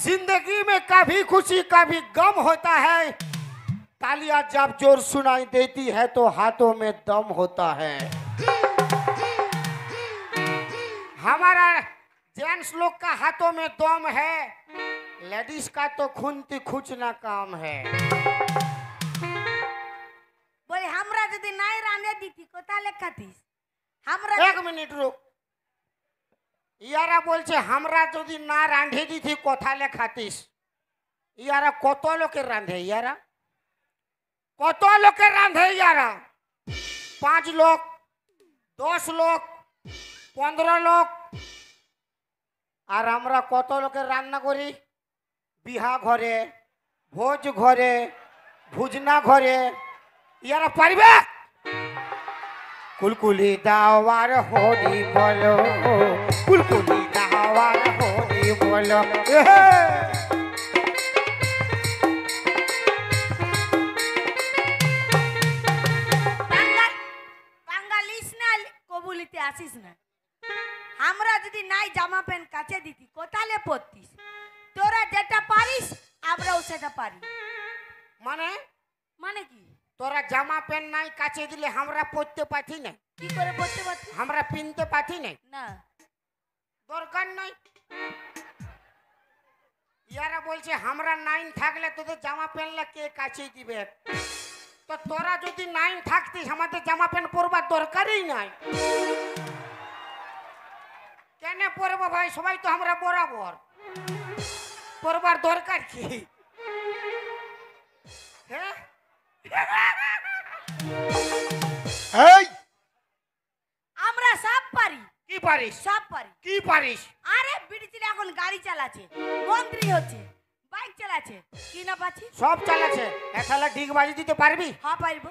जिंदगी में कभी खुशी कभी गम होता है। तालियां जब जोर सुनाई देती है तो हाथों में दम होता है। हमारा जेंट्स लोग का हाथों में दम है, लेडीज का तो खुनती खुचना काम है। বলি আমরা যদি নাই রানে দিতি কোথালে খাতিস? আমরা एक मिनट रुक। ইয়ারা বলছে আমরা যদি না রাঁধে দিতি কোথালে খাতিস। ইয়ারা কত লোকের রাঁধে? ইয়ারা কত লোকের রাঁধে? ইয়ারা 5 লোক, 10 লোক, 15 লোক। আর আমরা কত লোকের রান্না করি? বিহা ঘরে, ভোজ ঘরে, ভুজনা ঘরে। ইয়ারা পারবে? কুলকুলি দাওয়ার হরি বলো, কুলকুলি দাওয়ার হরি বলো। বাঙালিস না কবুলিতে আসিস না। আমরা যদি নাই জামা প্যান্ট কাচে দিতি কোথালে পরতিস? তোরা যেটা পারিস আমরাও সেটা পারি। মানে মানে কি? তোরা জামা প্যান্ট নাই কাছে দিলে আমরা পরতে পারি না, কি করে পরতে পারতিস? আমরা পিনতে পারি না, না। দরকার নাই। ইয়ারা বলছে আমরা 9 থাকলে তোদের জামা প্যান্টলা কে কাছে দিবে? তো তোরা যদি 9 থাকতিস আমাদের জামা প্যান্ট পরবার দরকারই নাই। কেন পরবো ভাই? সবাই তো আমরা বরাবর, পরবার দরকার কি? হ্যাঁ এই আমরা সব পারি। কি পারিস? সব পারি। কি পারিস? আরে বিড়িচিলে এখন গাড়ি চালাচ্ছে, মন্ত্রী হচ্ছে, বাইক চালাচ্ছে, কি না পাচ্ছি? সব চালাচ্ছে। এখানে ডিগ বাজি দিতে পারবি? হ্যাঁ পারবো।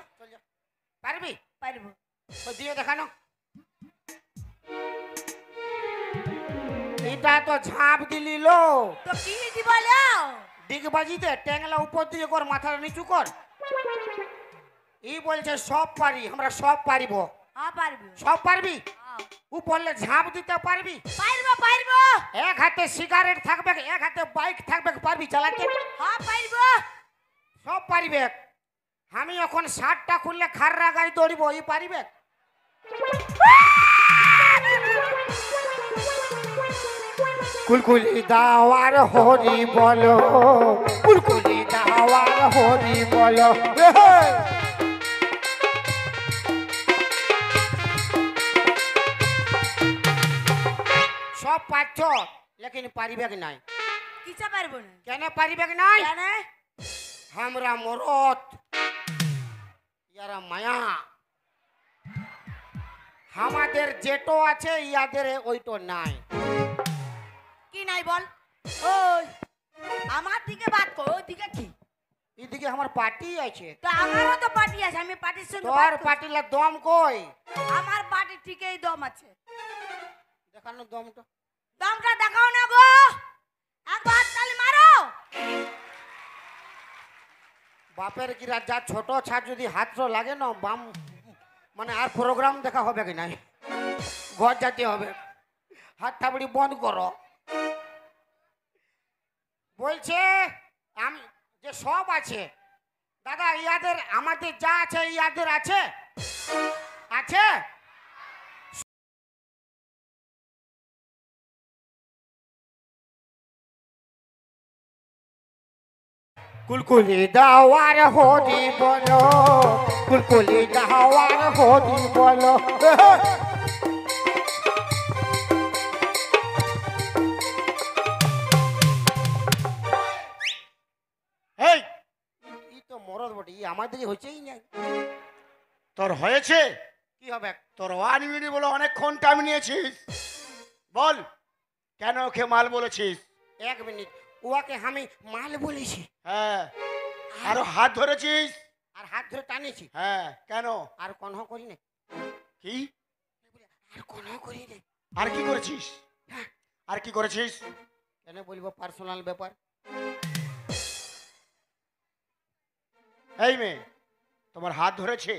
পারবি? পারবো। তো দিয়ে দেখানো। এটা তো ঝাঁপ দিলি লো। তো কি দিব লো? ডিগ বাজিতে ট্যাংলা উপর দিয়ে কর, মাথাটা নিচু কর। ই বলছে সব পারি, আমরা সব পারিব। হ্যাঁ পারবো। সব পারবি? হ্যাঁ। উপরলে ঝাঁপ দিতে পারবি? পারবো পারবো। এক হাতে সিগারেট থাকবে, এক হাতে বাইক থাকবে, পারবি চালাতে? হ্যাঁ পারবো। সব পারিবে। আমি এখন 60টা খুললে খাররা গাড়ি দৌড়িব, ই পারিবে? কুলকুলি দাওয়ার হরি বলো, কুলকুলি দাওয়ার হরি বলো। সব পাচ্ছ লেকিন পারিবে নাই। কিসে পারবো না? কেন পারিবে নাই? জানে আমরা মরত, ইয়ারা মায়া। আমাদের যেটো আছে ইয়াদের ওইটো নাই। কি নাই বল? ওই আমার দিকে বাদ কর, ওই দিকে কি? এদিকে আমার পার্টি আছে। তো আমারও তো পার্টি আছে, আমি পার্টির সঙ্গে তোর বাদ করছি। পার্টিলা দম কই? আমার পার্টি ঠিকই দম আছে। দেখানো দমটা। দমটা দেখাও না গো, একবার তালি মারো। বাপের কিরা যা ছোট ছাড় যদি হাত লাগে না বাম, মানে আর প্রোগ্রাম দেখা হবে কি নাই, ঘর যেতে হবে। হাত থাবড়ি বন্ধ করো। বলছে আমি যে সব আছে দাদা, ইয়াদের আমাদের যা আছে ইয়াদের আছে আছে। কুলকুলি দাওয়ার হরি বলো, কুলকুলি দাওয়ার হরি বলো। এই ই তো মরদ বটে, ই আমাদের হয়েছেই না। তোর হয়েছে কি হবে? তোর 1 মিনিট বলে অনেকক্ষণ টাইম নিয়েছিস। বল কেন ওকে মাল বলেছিস? 1 মিনিট, উহাকে আমি মাল বলেছি হ্যাঁ, আরো হাত ধরেছিস। আর হাত ধরে টানেছি। হ্যাঁ, কেন? আর কনহ করি না, কি আর কনহ করি না। আর কি করেছিস? আর কি করেছিস? কেন বলবো, পার্সোনাল ব্যাপার। এই মেয়ে তোমার হাত ধরেছে?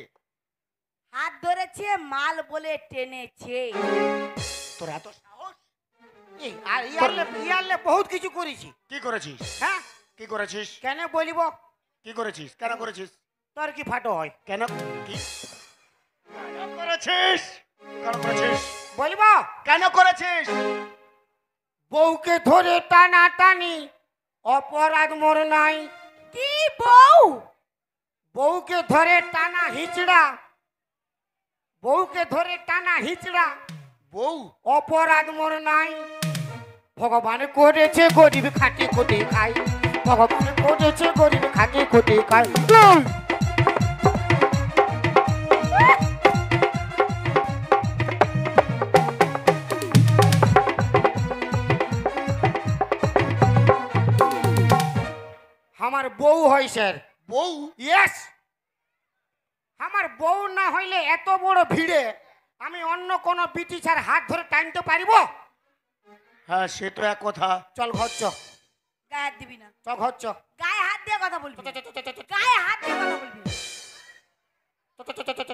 হাত ধরেছে, মাল বলে টেনেছে। তোর এত সাহস? এই আর ইয়ারলে বহুত কিছু করেছি। কি করেছিস? হ্যাঁ, কি করেছিস? কেন বলবো? কি করেছিস? কেন করেছিস? তোর কি ফাটো হয়? কেন কি কেন করেছিস? কেন করেছিস? বলবো কেন করেছিস? বউকে ধরে টানা টানি, অপরাধ মোর নাই। কি বউ? বউকে ধরে টানা হিচড়া, বউকে ধরে টানা হিচড়া, বউ অপরাধ মোর নাই। ভগবান করেছে গরিব খাটি খুঁটে খাই, ভগবান করেছে গরিব খাটি খুঁটে খাই। আমার বউ হয় স্যার। বউ? ইয়েস, আমার বউ না হইলে এত বড় ভিড়ে আমি অন্য কোন বিটি ছাড় হাত ধরে টানতে পারিব? হ্যাঁ, সে তো এক কথা। চল ঘর চ, গায়ে হাত দিবি না। চ ঘর চ। গায়ে হাত দিয়ে কথা বলবি। চ, চ, চ, চ, চ, চ, গায়ে হাত দিয়ে কথা বলবি। চ, চ, চ, চ, চ, চ।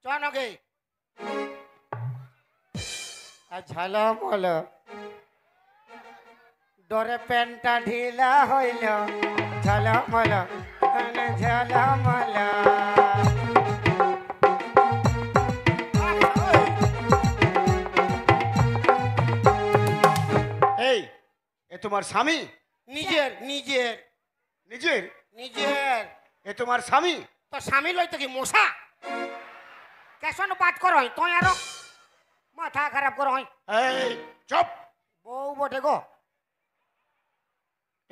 চ নগে। আর ঝালম হলো, ডরে প্যান্টটা ঢিলা হইল, ঝালম হলো, ঝালম হলো। এই এ তোমার স্বামী? নিজের নিজের নিজের? নিজের। এ তোমার স্বামী? তো স্বামী লইতে কি মশা? কেসন বাদ করো তুই আরো মাথা খারাপ করো। এই চুপ! বউ বটে গো।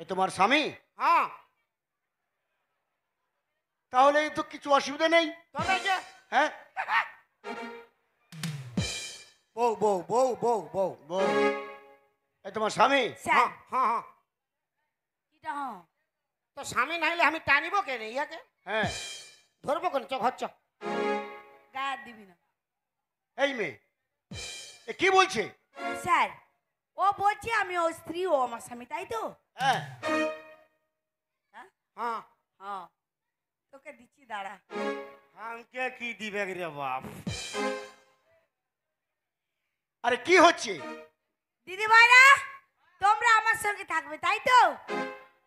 এ তোমার স্বামী? হ্যাঁ, তাহলে তো কিছু অসুবিধা নেই। তবে যে হ্যাঁ, বউ বউ বউ বউ বউ। বউ এ তোমার স্বামী? স্যার, হ্যাঁ হ্যাঁ হ্যাঁ। কিটা হ্যাঁ? তো স্বামী নাইলে আমি টানিব কেন ইয়াকে? হ্যাঁ। ধরবো কেন? চ ঘর চ। গায়ে হাত দিবি না। এই মেয়ে এ কি বলছে? স্যার, ও বলছে আমি ওর স্ত্রী, ও আমার স্বামী, তাই তো? হ্যাঁ। হ্যাঁ হ্যাঁ, হ্যাঁ, তোকে দিচ্ছি, দাঁড়া। আমাকে কি দিবে রে বাপ? আরে কি হচ্ছে? দিদি ভাইরা, তোমরা আমার সঙ্গে থাকবে, তাই তো?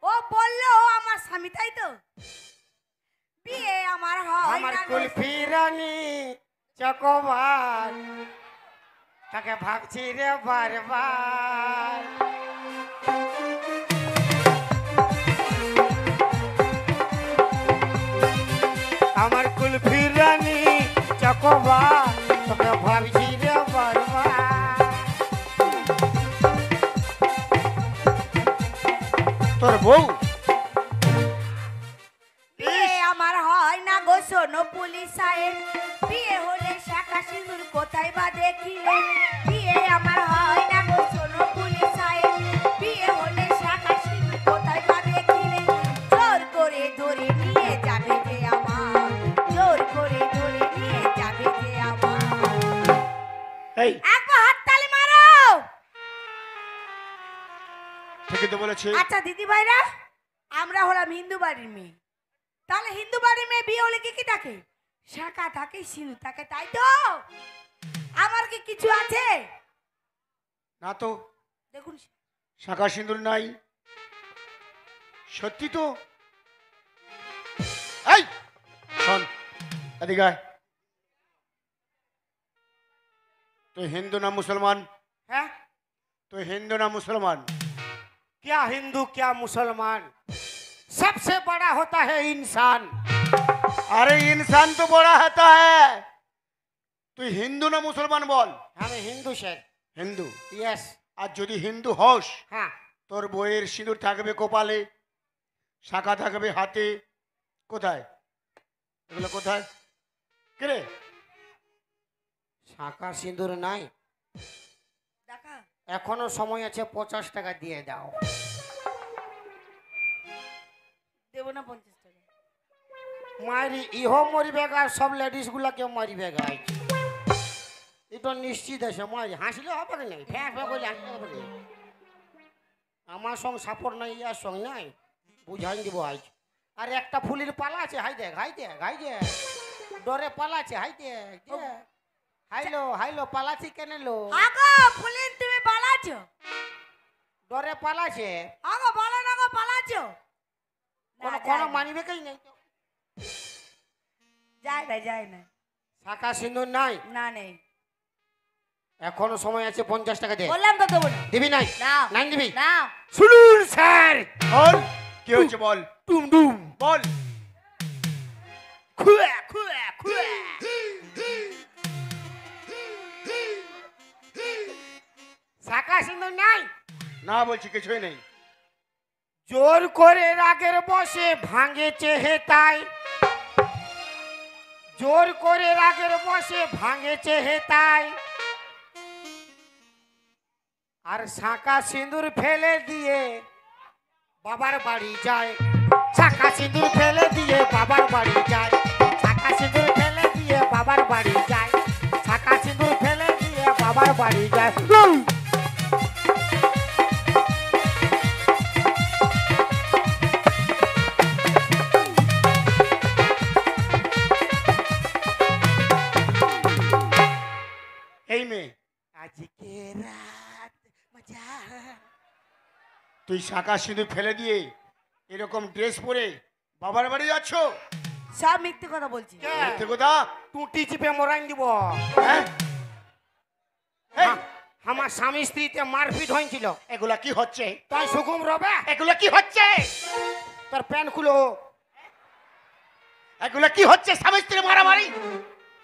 ও বললো ও আমার স্বামী, তাই তো? বিয়ে আমার হয় আমার না গো। কুলফি রানী চকোবার, তাকে ভাবছি রে বারবার। আমার কুলফি রানী চকোবার, তোকে ভাবছি রে বারবার। তোর বউ? বিয়ে আমার হয় না গো শোনো পুলিশ সাহেব, বিয়ে হলে শাখা সিঁদুর কোথায় বা দেখিলে। বিয়ে আমার হয় না গো শোনো পুলিশ সাহেব, বিয়ে হলে শাখা সিঁদুর কোথায় বা দেখিলে। জোর করে ধরে নিয়ে যাবে যে আমার, জোর করে ধরে নিয়ে যাবে যে আমার। এই একবার হাততালি মারো। ঠিকই তো বলেছে। আচ্ছা দিদি ভাইরা, আমরা হলাম হিন্দু বাড়ির মেয়ে, তাহলে হিন্দু বাড়ির মেয়ে বিয়ে হলে কি কি থাকে? শাঁখা থাকে, সিঁদুর থাকে, তাই তো? আমার কি কিছু আছে? না তো। দেখুন শাঁখা সিঁদুর নাই সত্যি তো এই শোন এদিকে আয়। তুই হিন্দু না মুসলমান হ্যাঁ তুই হিন্দু না মুসলমান क्या हिंदू क्या मुसलमान सबसे बड़ा होता है इंसान। अरे इंसान तो बड़ा होता है তুই হিন্দু না মুসলমান বল हमें हिंदू शेर হিন্দু यस আর যদি হিন্দু হস हाँ তোর বইয়ের সিঁদুর থাকবে কপালে শাঁখা থাকবে হাতে কোথায় এগুলো কোথায় কে শাঁখা সিঁদুর নাই দেখা এখনো সময় আছে 50 টাকা দিয়ে দাও। দেবো না 50 টাকা। মারি ইহো মরিবে গা সব লেডিস গুলাকে মরিবে গা এটা নিশ্চিত আছে মারি হাসলে হবে কি নাই ফ্যাঁ ফ্যাঁ বলে হাসলে হবে কি আমার সঙ্গে সাপোর্ট নাই ইয়ার সঙ্গে নাই বুঝাই দিব আজ আর একটা ফুলির পালা আছে হাই দেখ হাই দেখ হাই দেখ ডরে পালা আছে হাই দেখ দেখ হাইলো হাইলো পালাছি কেন লো আগো ফুলিন তুমি পালাছো ডরে পালাছে আগো বলো না গো পালাছো কোন কোন মানিবে কই নাই তো যায় না শাঁখা সিঁদুর নাই না নেই এখনো সময় আছে 50 টাকা দে বললাম তো দেবো না দিবি নাই না নাই দিবি না শুনুন স্যার বল কি হয়েছে বল টুম টুম বল খুয়া খুয়া খুয়া শাঁখা সিঁদুর নাই না বলছি কিছুই নেই জোর করে রাগের বসে ভাঙেছে হেতাই জোর করে রাগের বসে ভাঙেছে হেতাই আর শাঁখা সিঁদুর ফেলে দিয়ে বাবার বাড়ি যায় শাঁখা সিঁদুর ফেলে দিয়ে বাবার বাড়ি যায় শাঁখা সিঁদুর ফেলে দিয়ে বাবার বাড়ি যায় শাঁখা সিঁদুর ফেলে দিয়ে বাবার বাড়ি যায় এই মেয়ে আজকে রাত মজা তুই শাঁখা সিঁদুর ফেলে দিয়ে এরকম ড্রেস পরে বাবার বাড়ি যাচ্ছ সব মিথ্যে কথা বলছি মিথ্যে কথা টুটি চিপে মরাই দিব হ্যাঁ এই, আমার স্বামী স্ত্রীতে মারপিট হয়েছিল এগুলা কি হচ্ছে তাই সুকুম রবে এগুলা কি হচ্ছে তোর প্যান্ট খুলো এগুলা কি হচ্ছে স্বামী স্ত্রী মারামারি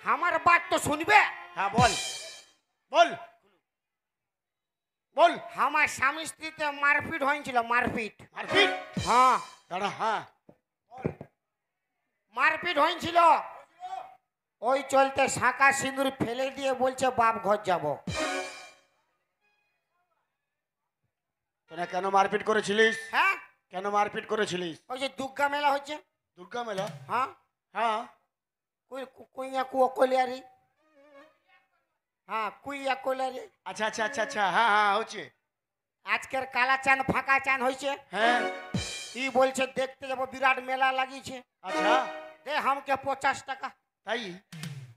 আমার বাত তো শুনবে হ্যাঁ বল বল বল আমার স্বামী স্ত্রীতে মারপিট হয়েছিল মারপিট মারপিট হ্যাঁ দাঁড়া হ্যাঁ মারপিট হয়েছিল ওই চলতে শাঁখা সিঁদুর ফেলে দিয়ে বলছে বাপ ঘর যাব তোরা কেন মারপিট করেছিলিস হ্যাঁ কেন মারপিট করেছিলিস ওই যে দুর্গা মেলা হচ্ছে দুর্গা মেলা হ্যাঁ হ্যাঁ কুইয়া কুয়া কলিয়ারি হ্যাঁ কুইয়া কলিয়ারি আচ্ছা আচ্ছা আচ্ছা আচ্ছা হ্যাঁ হ্যাঁ হচ্ছে আজকের কালা চান ফাঁকা চান হয়েছে হ্যাঁ ই বলছে দেখতে যাবো বিরাট মেলা লাগিয়েছে আচ্ছা দে আমাকে 50 টাকা তাই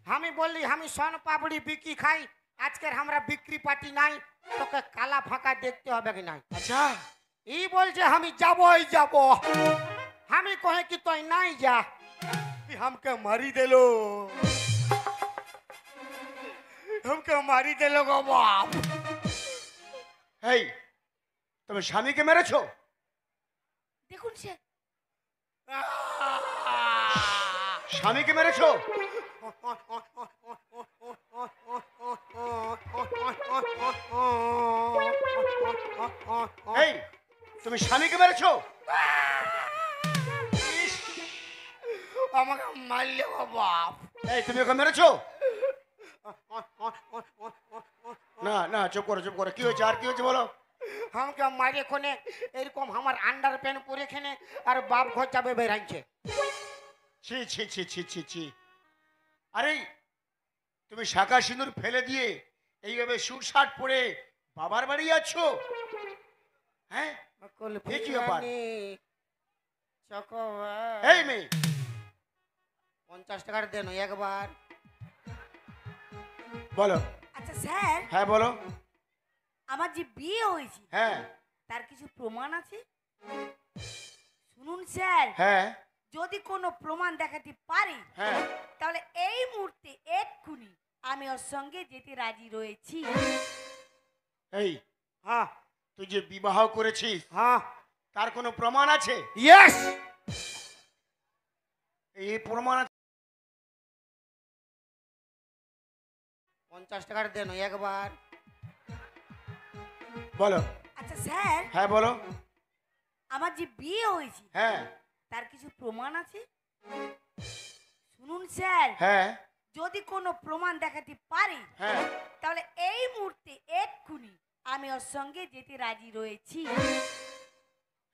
আমি বললি আমি সোন পাপড়ি বিক্রি খাই আজকের আমরা বিক্রি পার্টি নাই তোকে কালা ফাঁকা দেখতে হবে কি নাই আচ্ছা ই বলছে আমি যাবই যাব আমি কহে কি তুই নাই যা ই हमके मारी देलो हमके मारी देलो গো বাপ এই তুমি স্বামীকে মেরেছো দেখুন সে স্বামীকে মেরেছো এই তুমি স্বামীকে মেরেছো ইস, আমাকে মারলে গো বাপ এই তুমি ওকে মেরেছো না না চুপ করো কি হয়েছে আর কি হয়েছে বলো আমাকে মারে কোনে এরকম আমার আন্ডার প্যান্ট পরে খেনে আর বাপ ঘর যাবে বেরাইছে ছি ছি ছি ছি ছি ছি আরে তুমি শাঁখা সিঁদুর ফেলে দিয়ে এইভাবে স্যুট শার্ট পরে বাবার বাড়ি যাচ্ছ হ্যাঁ এ কি ব্যাপার? এই মেয়ে 50 টাকার দেন একবার বলো আচ্ছা স্যার হ্যাঁ বলো আমার যে বিয়ে হয়েছে হ্যাঁ তার কিছু প্রমাণ আছে? শুনুন স্যার, হ্যাঁ যদি কোনো প্রমাণ দেখাতে পারি হ্যাঁ তাহলে এই মুহূর্তে এক্ষুনি আমি ওর সঙ্গে যেতে রাজি রয়েছি। এই হ্যাঁ তুই যে বিবাহ করেছিস হ্যাঁ তার কোনো প্রমাণ আছে? ইয়েস। এই প্রমাণ আছে? 50 টাকার দেন একবার। বলো। আচ্ছা স্যার, হ্যাঁ বলো। আমার যে বিয়ে হয়েছে হ্যাঁ তার কিছু প্রমাণ আছে? শুনুন স্যার, হ্যাঁ যদি কোনো প্রমাণ দেখাতে পারি হ্যাঁ তাহলে এই মুহূর্তে এক্ষুনি আমি ওর সঙ্গে যেতে রাজি রয়েছি।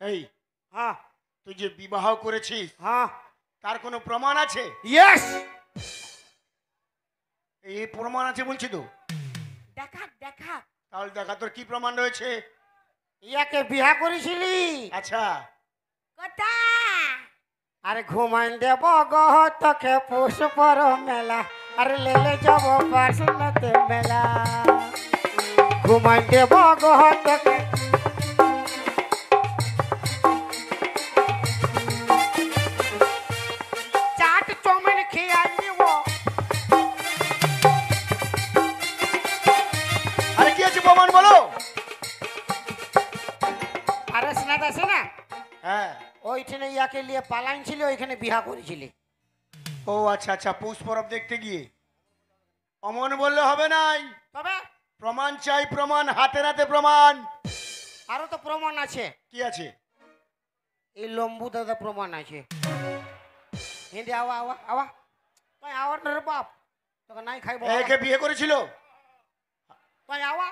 এই হ্যাঁ তুই যে বিবাহ করেছিস হ্যাঁ তার কোনো প্রমাণ আছে? ইয়েস। এই প্রমাণ আছে বলছি তো। দেখা দেখা তাহলে দেখা তোর কি প্রমাণ রয়েছে? ইয়াকে বিয়া করেছিলি? আচ্ছা কথা আরে ঘুমাইন দেব গহ তোকে পুষ্পর মেলা, আরে লেলে যাব বাসনতে মেলা। ঘুমাইন দেব গহ তোকে চাট চাউমিন খেয়ে দিব। আরে কি আছে প্রমাণ বলো। আরে স্নেহ আছে না, হ্যাঁ ওইখানে ইয়াকে নিয়ে পালাইন ছিল, ওইখানে বিয়া করেছিলি। ও আচ্ছা আচ্ছা, পৌষ পরব দেখতে গিয়ে। অমন বললে হবে নাই, তবে প্রমাণ চাই, প্রমাণ, হাতে নাতে প্রমাণ। আরো তো প্রমাণ আছে। কি আছে? এই লম্বু দাদা প্রমাণ আছে। হিন্দি আওয়া আওয়া আওয়া তুই আওয়ার না রে বাপ, তোকে নাই খাইব। একে বিয়ে করেছিল? তুই আওয়া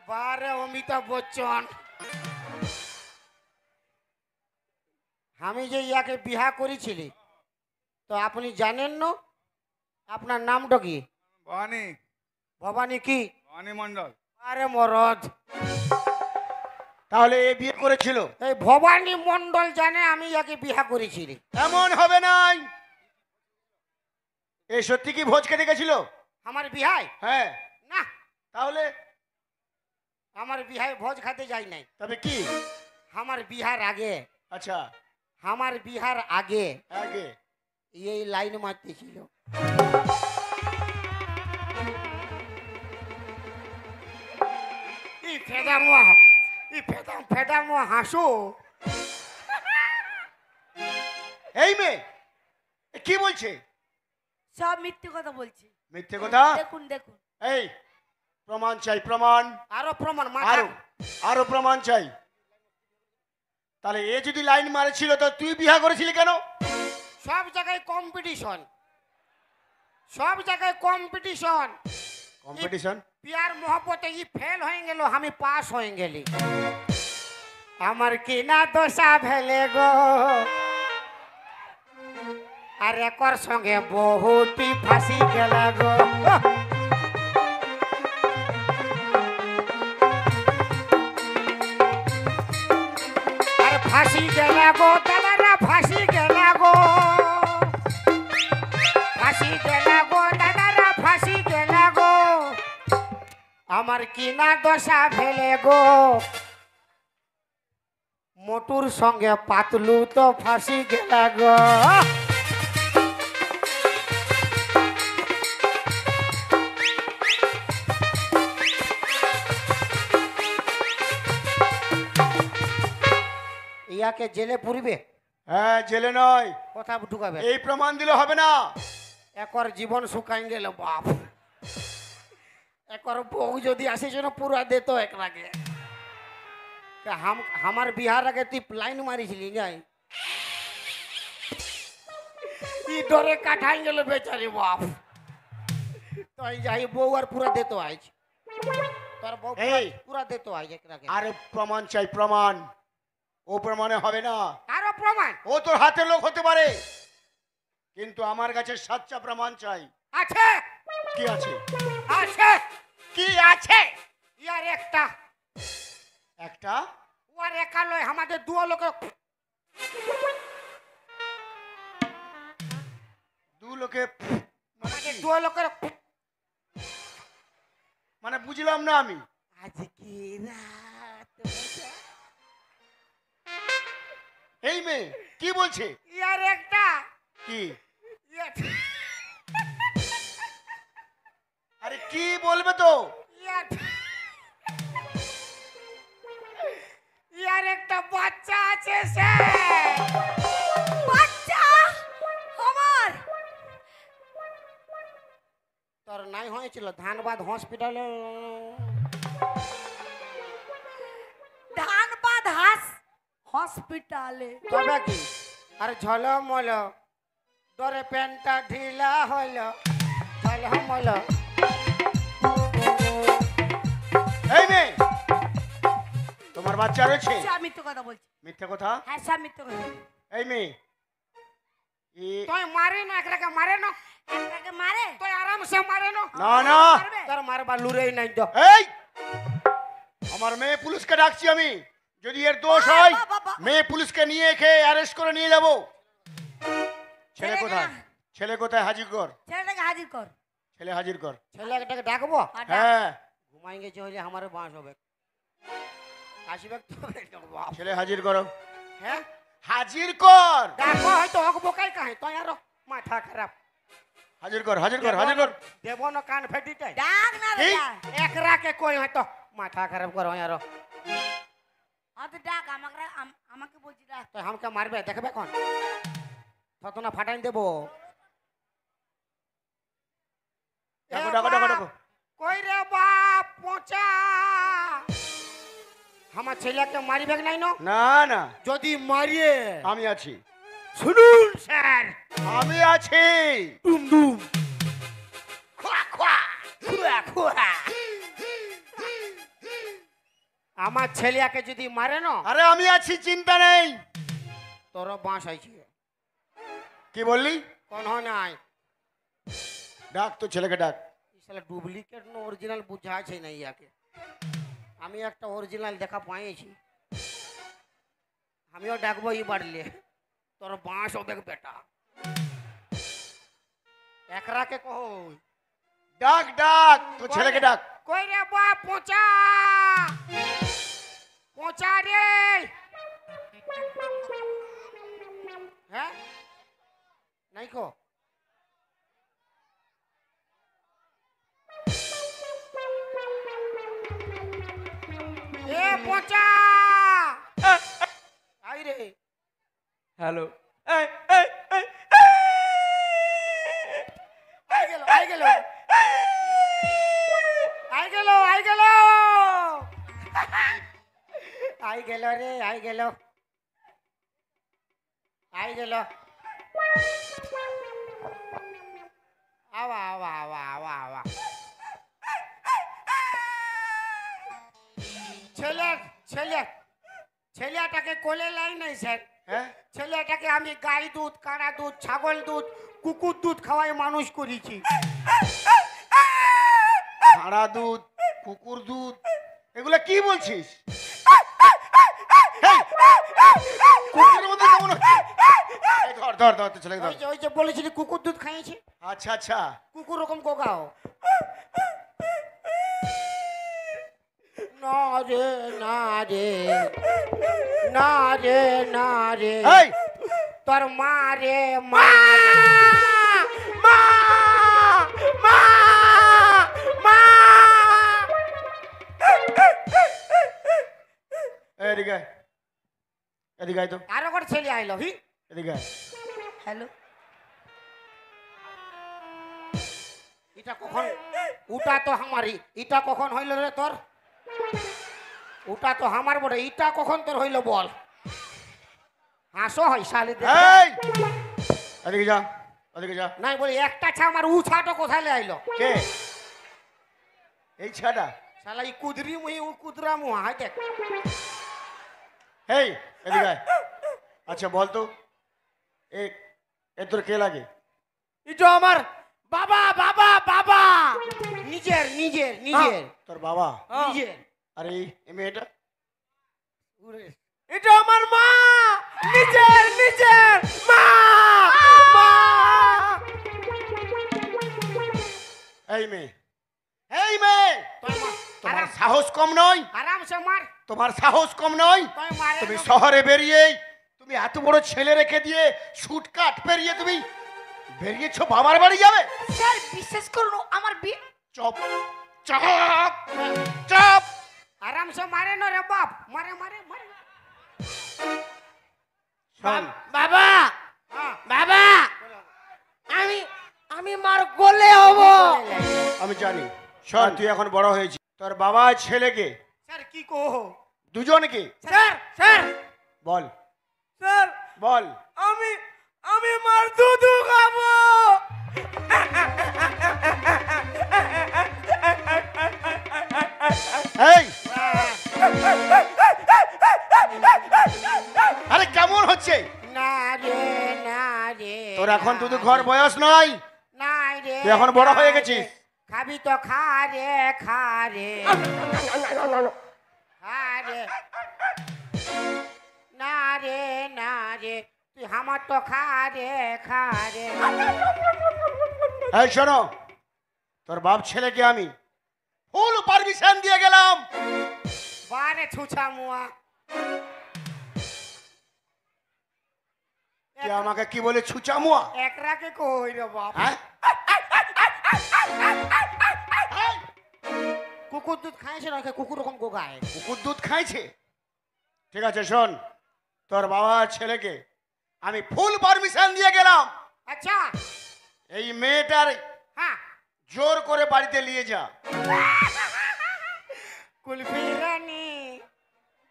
বারে অমিতাভ বচ্চন। আমি যে ইয়াকে বিহা করেছিলি তো আপনি জানেন না? আপনার নামটা কি? ভবানী ভবানী কি? ভবানী মন্ডল। আরে মরদ, তাহলে এ বিয়ে করেছিল? এই ভবানী মন্ডল জানে আমি ইয়াকে বিহা করেছিলি? এমন হবে নাই। এ সত্যি কি ভোজ খেতে গেছিল? আমার বিহায় হ্যাঁ। না, তাহলে আমার বিহায় ভোজ খেতে যাই নাই। তবে কি? আমার বিহার আগে, আচ্ছা আমার বিহার আগে আগে এই লাইন মারতেছিল। ই ফেদামো, ই ফেদামো হাসো। এই মেয়ে এ কি বলছে? সব মিথ্যে কথা বলছি। মিথ্যে কথা। দেখুন দেখুন, এই প্রমাণ চাই, প্রমাণ। আরো প্রমাণ আরো আরো প্রমাণ চাই। তাহলে এ যদি লাইন মারেছিল তো তুই বিয়ে করেছিলি কেন? সব জায়গায় কম্পিটিশন, সব জায়গায় কম্পিটিশন। কম্পিটিশন? পিয়ার মোহব্বতে ই ফেল হয়ে গেল, আমি পাস হয়ে গেলি। আমার কি না দোষা ভেলে গো, আর একর সঙ্গে বহুটি ফাঁসি গেল গো। আর ফাঁসি গেল গো দাদারা, ফাঁসি গেল গো, ফাঁসি গেল গো দাদারা, ফাঁসি গেল গো। আমার কি না দশা ফেলে গো, মোটুর সঙ্গে পাতলু তো ফাঁসি গেল গো। ইয়াকে জেলে পুরিবে? হ্যাঁ জেলে নয়, কথা ঢুকাবে। এই প্রমাণ দিলে হবে না। একর জীবন শুকাই গেল বাপ। একর বউ যদি আসে যেন পুরা দিত এক রাগে। আমার বিহার আগে তুই লাইন মারিছিলি যাই, ই ডরে কাঠাই গেল বেচারি বাপ। তাই যাই বউ আর পুরা দিত আজ, তোর বউ এই। পুরা দিত আজ এক রাগে। আরে প্রমাণ চাই, প্রমাণ। ও প্রমাণে হবে না। আরো প্রমাণ ও তোর হাতের লোক হতে পারে, কিন্তু আমার কাছে সাচ্চা প্রমাণ চাই। আছে? কি আছে? আছে। কি আছে? ইয়ার একটা, একটা? ওর একা লয়, আমাদের দুও লোকের, দু লোকে মানে আমাদের কি? দুও লোকের বুঝলাম না আমি। আজকে রাত বাজা। এই মেয়ে কি বলছে? ইয়ার একটা কি? ইয়ার- আরে কি বলবে তো? ইয়ার- ইয়ার একটা বাচ্চা আছে স্যার। বাচ্চা আমার তোর নাই হয়েছিল ধানবাদ হসপিটালে? ধানবাদ হসপিটালে তবে কি আরে ঝলমল তোরে প্যান্টটা ঢিলা হইল ঝলমল। এই মেয়ে তোমার বাচ্চা রয়েছে? সব মিথ্যে কথা বলছি। মিথ্যা কথা। হ্যাঁ সব মিথ্যে কথা। এই মেয়ে তুই মারে না একরাকে মারে না? একটাকে মারে তুই আরাম সে মারে না? না না মারবে? তোর মারবা লুরেই নাই তো। এই আমার মেয়ে পুলিশকে ডাকছি আমি, যদি এর দোষ হয় মেয়ে পুলিশকে নিয়ে খেয়ে অ্যারেস্ট করে নিয়ে যাব। ছেলে ছেলে কোথায়? না। ছেলে কোথায়? হাজির কর। ছেলেটাকে হাজির কর। ছেলে হাজির কর। ছেলেটাকে ডাকবো? আর ডাক। হ্যাঁ ঘুমাই গেছে হইলে আমার বাঁশ হবে আসবে তো বাপ। ছেলে হাজির করো। হ্যাঁ হাজির কর। ডাকবো হয়তো হক বোকাই কাহে তুই আরো মাথা খারাপ। হাজির কর হাজির কর হাজির কর। দেব না কান ফেটিটাই ডাক না রে এই। ডাক। একরাকে কই হয়তো মাথা খারাপ করো আরো। হ্যাঁ তো ডাক আমাকে বলছি ডাক। তো আমাকে মারবে দেখবে কোন তত না ফাটাই দেবো। ডাকো ডাকো ডাকো ডাকো। কই রে বাপ পচা আমার ছেলেকে মারিবে নাই না? না না যদি মারিয়ে আমি আছি। শুনুন স্যার আমি আছি। ডুম ডুম খুয়া খুয়া খুয়া খুয়া। আমার ছেলেকে যদি মারে না আরে আমি আছি, চিন্তা নেই। তোর বাঁশ আইছি কি বললি? কোন হয় নাই ডাক তো ছেলেকে ডাক। শালা ডুপ্লিকেট না অরিজিনাল বুঝা আছে না ইয়াকে। আমি একটা অরিজিনাল দেখা পাইছি, আমিও ডাকবো ই বাড়লে তোর বাঁশ হবে বেটা। একরাকে কই ডাক ডাক তো ছেলেকে ডাক। কই রে বাপ পচা পচা রে। হ্যাঁ নাই কো এ পচা আই রে। হ্যালো। আই গেল আই গেল আই গেল আই গেল আই গেল রে আই গেল আই গেল। আওয়া আওয়া আওয়া আওয়া আওয়া। ছেলে ছেলে ছেলেটাকে কোলে লাই নাই স্যার। হ্যাঁ ছেলেটাকে আমি গাই দুধ কাঁড়া দুধ ছাগল দুধ কুকুর দুধ খাওয়াই মানুষ করেছি। ভাড়া দুধ কুকুর দুধ এগুলা কি বলছিস? হেই, কুকুরের মধ্যে কেমন হচ্ছে? এই ধর ধর ধর তো ছেলেকে ধর। ওই যে বলেছিলি কুকুর দুধ খাইয়েছি আচ্ছা আচ্ছা কুকুর রকম কোকাও না রে না রে না রে না রে এই তোর মা রে মা মা মা মা। এদিকে আয়। এদিকে আয় তো আরো করে ছেলে আইলো হি এদিকে আয়। হ্যালো এটা কখন উটা তো আমারই এটা কখন হইল রে তোর? উটা তো আমার বড় ইটা কখন তোর হইল বল? হাসো হয় শালি এই এদিকে যা ওদিকে যা। নাই বলি একটা ছা আমার উছাটো কোথায় লে আইলো? কে এই ছাড়া? শালা ই কুদরি মুহি উ কুদরা মুহা হাই দেখ। এই এদিকে আয়। আচ্ছা বল তো এ তোর কে লাগে? এটা আমার বাবা বাবা বাবা। নিজের নিজের নিজের তোর বাবা? নিজের আরে এই মেয়েটা? উরে, এটা আমার মা, নিজের নিজের মা মা। এই মেয়ে এই মেয়ে, তুই তোমার সাহস কম নয়? আরাম সে মার, তোমার সাহস কম নয়? তুই মারে তুমি শহরে বেরিয়ে তুমি এত বড় ছেলে রেখে দিয়ে শুট কাট পেরিয়ে তুমি বেরিয়েছো বাবার বাড়ি যাবে? স্যার বিশ্বাস করুন আমার বিয়ে চপ চপ চপ। আরাম সে মারে না রে বাপ, মারে মারে মারে। শোন, বাবা হ্যাঁ বাবা আমি আমি মার গোলে হব। আমি জানি। শোন, তুই এখন বড় হয়েছিস, তোর বাবা ছেলেকে স্যার কি কহ? দুজনকে স্যার স্যার বল স্যার বল। আমি আমি মার দুধ খাবো। এই আরে কেমন হচ্ছে না রে না রে, তোর? এখন দুধ ঘর বয়স নয়, না রে, তুই এখন বড় হয়ে গেছিস। খাবি তো খা রে, খা রে, খা রে। না রে না রে, তুই আমার তো খা রে, খা রে। এই শোনো, তোর বাপ ছেলেকে আমি ফুল পারমিশন দিয়ে গেলাম। বারে ছুছা মুয়া, তুই আমাকে কি বলে ছুচামুয়া? একরাকে কই রে বাপ। হ্যাঁ? এই, কুকুর দুধ খাইছে না, কুকুর রকম গোগায়। কুকুর দুধ খাইছে? ঠিক আছে শোন, তোর বাবা ছেলেকে আমি ফুল পারমিশন দিয়ে গেলাম। আচ্ছা এই মেয়েটার হ্যাঁ, জোর করে বাড়িতে নিয়ে যা। কুলফি রানী।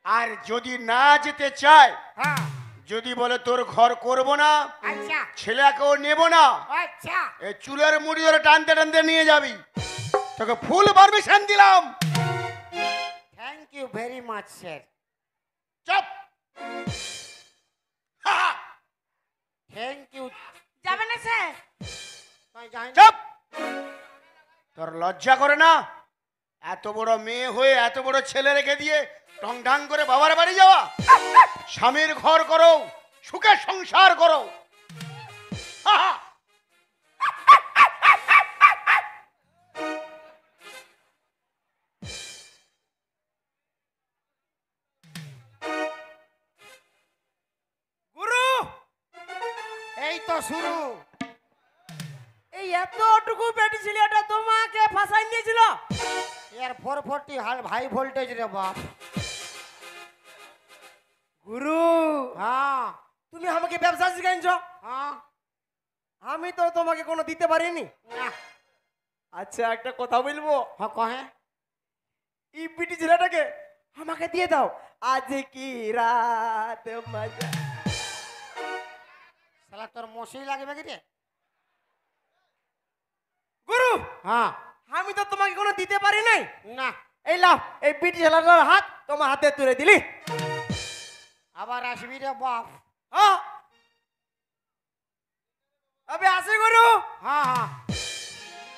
আর যদি না যেতে চায়, হ্যাঁ যদি বলে তোর ঘর করব না, আচ্ছা ছেলেকেও নেব না, আচ্ছা, এই চুলের মুড়ি ধরে টানতে টানতে নিয়ে যাবি। তোকে ফুল পারমিশন দিলাম। Thank you very much sir. চুপ। হা, হা। Thank you. যাবে না স্যার? তুই জানি চুপ। তোর লজ্জা করে না? এত বড় মেয়ে হয়ে এত বড় ছেলে রেখে দিয়ে টং ঢাং করে বাবার বাড়ি যাওয়া? স্বামীর ঘর করো, সুখে সংসার করো। হা, হা। গুরু এই তো শুরু। এই এতটুকু বেটি ছেলেটা তোমাকে ফাঁসাই দিয়েছিল? এর 440 হাই ভোল্টেজ রে বাপ। গুরু হ্যাঁ তুমি আমাকে ব্যবসা শিখাইছ, হ্যাঁ আমি তো তোমাকে কোনো দিতে পারিনি। না আচ্ছা একটা কথা বলবো, হ্যাঁ কহে। এই বিটি ছেলেটাকে আমাকে দিয়ে দাও। আজ কি রাত মজা। শালা তোর মশি লাগবে কি রে? গুরু হ্যাঁ আমি তো তোমাকে কোনো দিতে পারি নাই। না, এই লাও, এই বিটি ছেলেটার হাত তোমার হাতে তুলে দিলি। আবার আসবি রে বাপ। হ্যাঁ আবে আসে গুরু। হ্যাঁ হ্যাঁ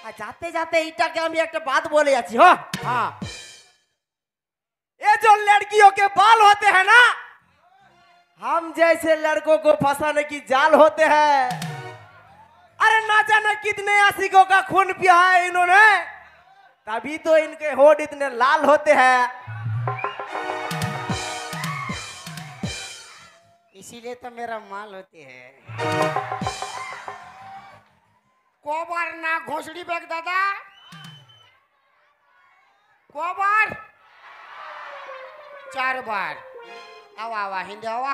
আর যাতে যাতে এইটাকে আমি একটা बात बोले যাচ্ছি। হ্যাঁ हाँ ये जो लड़कियों के बाल होते हैं ना, हम जैसे लड़कों को फंसाने की जाल होते हैं। अरे ना जाने कितने आशिकों का खून पिया है इन्होंने, तभी तो इनके होठ इतने लाल होते हैं। इसीलिए तो मेरा माल होते हैं। कोबार ना घोसड़ी बैग दादा, कोबार 4 बार। आवा आवा हिंदे आवा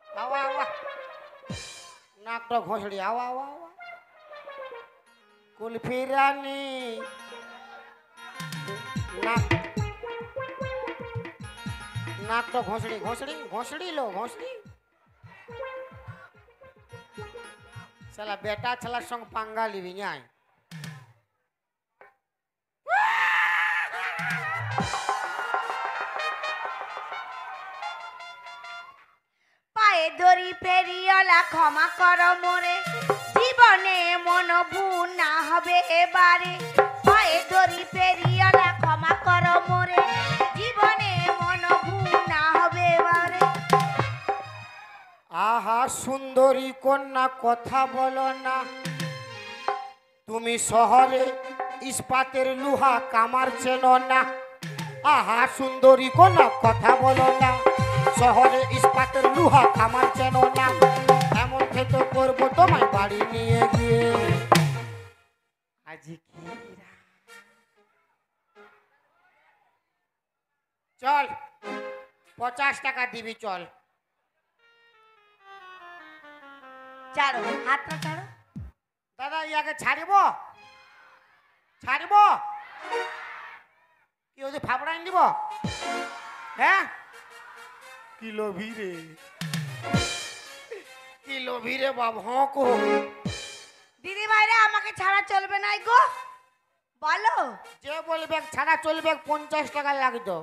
आवा आवा नाक तो घोसड़ी आवा आवा आवा कुल्फी रानी नाक नाक तो घोसड़ी घोसड़ी घोसड़ी लो घोसड़ी। साला बेटा छला संग पंगा लिबी न्याय। পায়ে ধরি পেরিয়লা ক্ষমা করো মোরে, জীবনে মন ভুল না হবে এবারে। পায়ে ধরি পেরিয়লা ক্ষমা করো মোরে, জীবনে মন ভুল না হবে এবারে। আহা সুন্দরী কন্যা কথা বলো না, তুমি শহরে ইস্পাতের লুহা কামার চেনো না, আহা সুন্দরী কোন কথা বলো না, শহরে ইস্পাতের লুহা কামার চেনো না, এমন খেতে করবো তোমায় বাড়ি নিয়ে গিয়ে। আজি কি চল 50 টাকা দিবি চল। ছাড়ো, হাতটা ছাড়ো। দাদা ইয়াকে ছাড়িব ছাড়িব কি ওই ফাবড়াই দিব? হ্যাঁ কিলো ভিড়ে কিলো ভিড়ে বাব হ্যাঁ কো। দিদি ভাইরা আমাকে ছাড়া চলবে না গো, বলো। যে বলবে ছাড়া চলবে 50 টাকা লাগতো।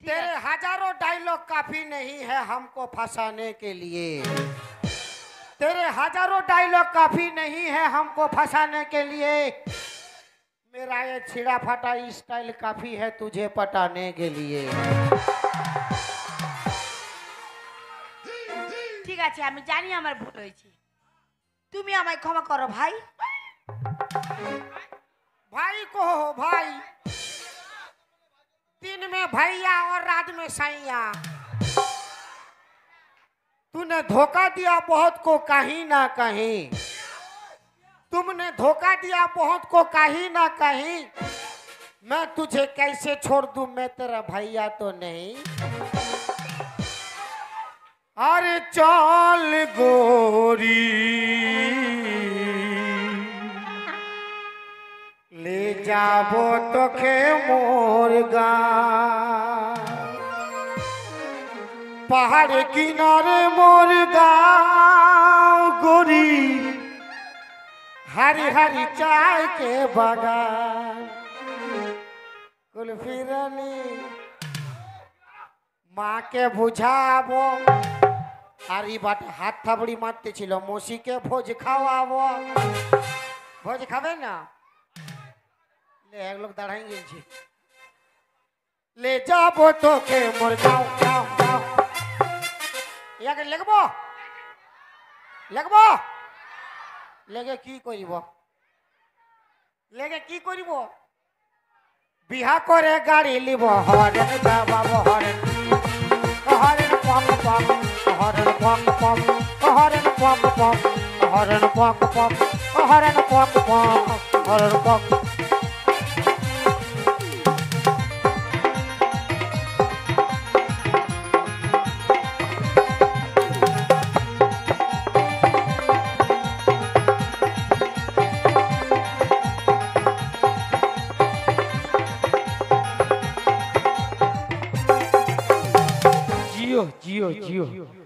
तेरे हजारों डायलॉग काफी नहीं है हमको फंसाने के लिए, तेरे हजारों डायलॉग काफी नहीं है हमको फंसाने के लिए, मेरा ये छिड़ा फटा स्टाइल काफी है तुझे पटाने के लिए। ঠিক আছে, আমি জানি আমার ভুল হয়েছে, তুমি আমায় ক্ষমা করো ভাই। भाई को हो भाई, दिन में भैया और रात में सैया, तूने धोखा दिया बहुत को कहीं ना कहीं, तुमने धोखा दिया बहुत को कहीं ना कहीं, मैं तुझे कैसे छोड़ दूं, मैं तेरा भैया तो नहीं। अरे चल गोरी ले जाबो तोखे मोर गाँव, पहाड़ किनारे मोर गाँव गोरी, हरी हरी चाय के बागान, कुल्फी रानी माँ के बुझाबो, আর এই বাটা হাত থাবড়ি মারতে ছিল, মসিকে ভোজ খাওয়াবো। ভোজ খাবে না? ले एक लोग दाढ़ाएंगे जी, ले जाबो तोके मोर गाँव गाँव गाँव, ইয়াকে লিখবো লিখবো লেগে কি করিব, লেগে কি করিব? বিহা করে গাড়ি লিব, হরেন বাবা হরেন, হরেন পক পক, হরেন পক পক, হরেন পক পক, হরেন পক পক, হরেন পক পক, হরেন পক। जियो जियो जियो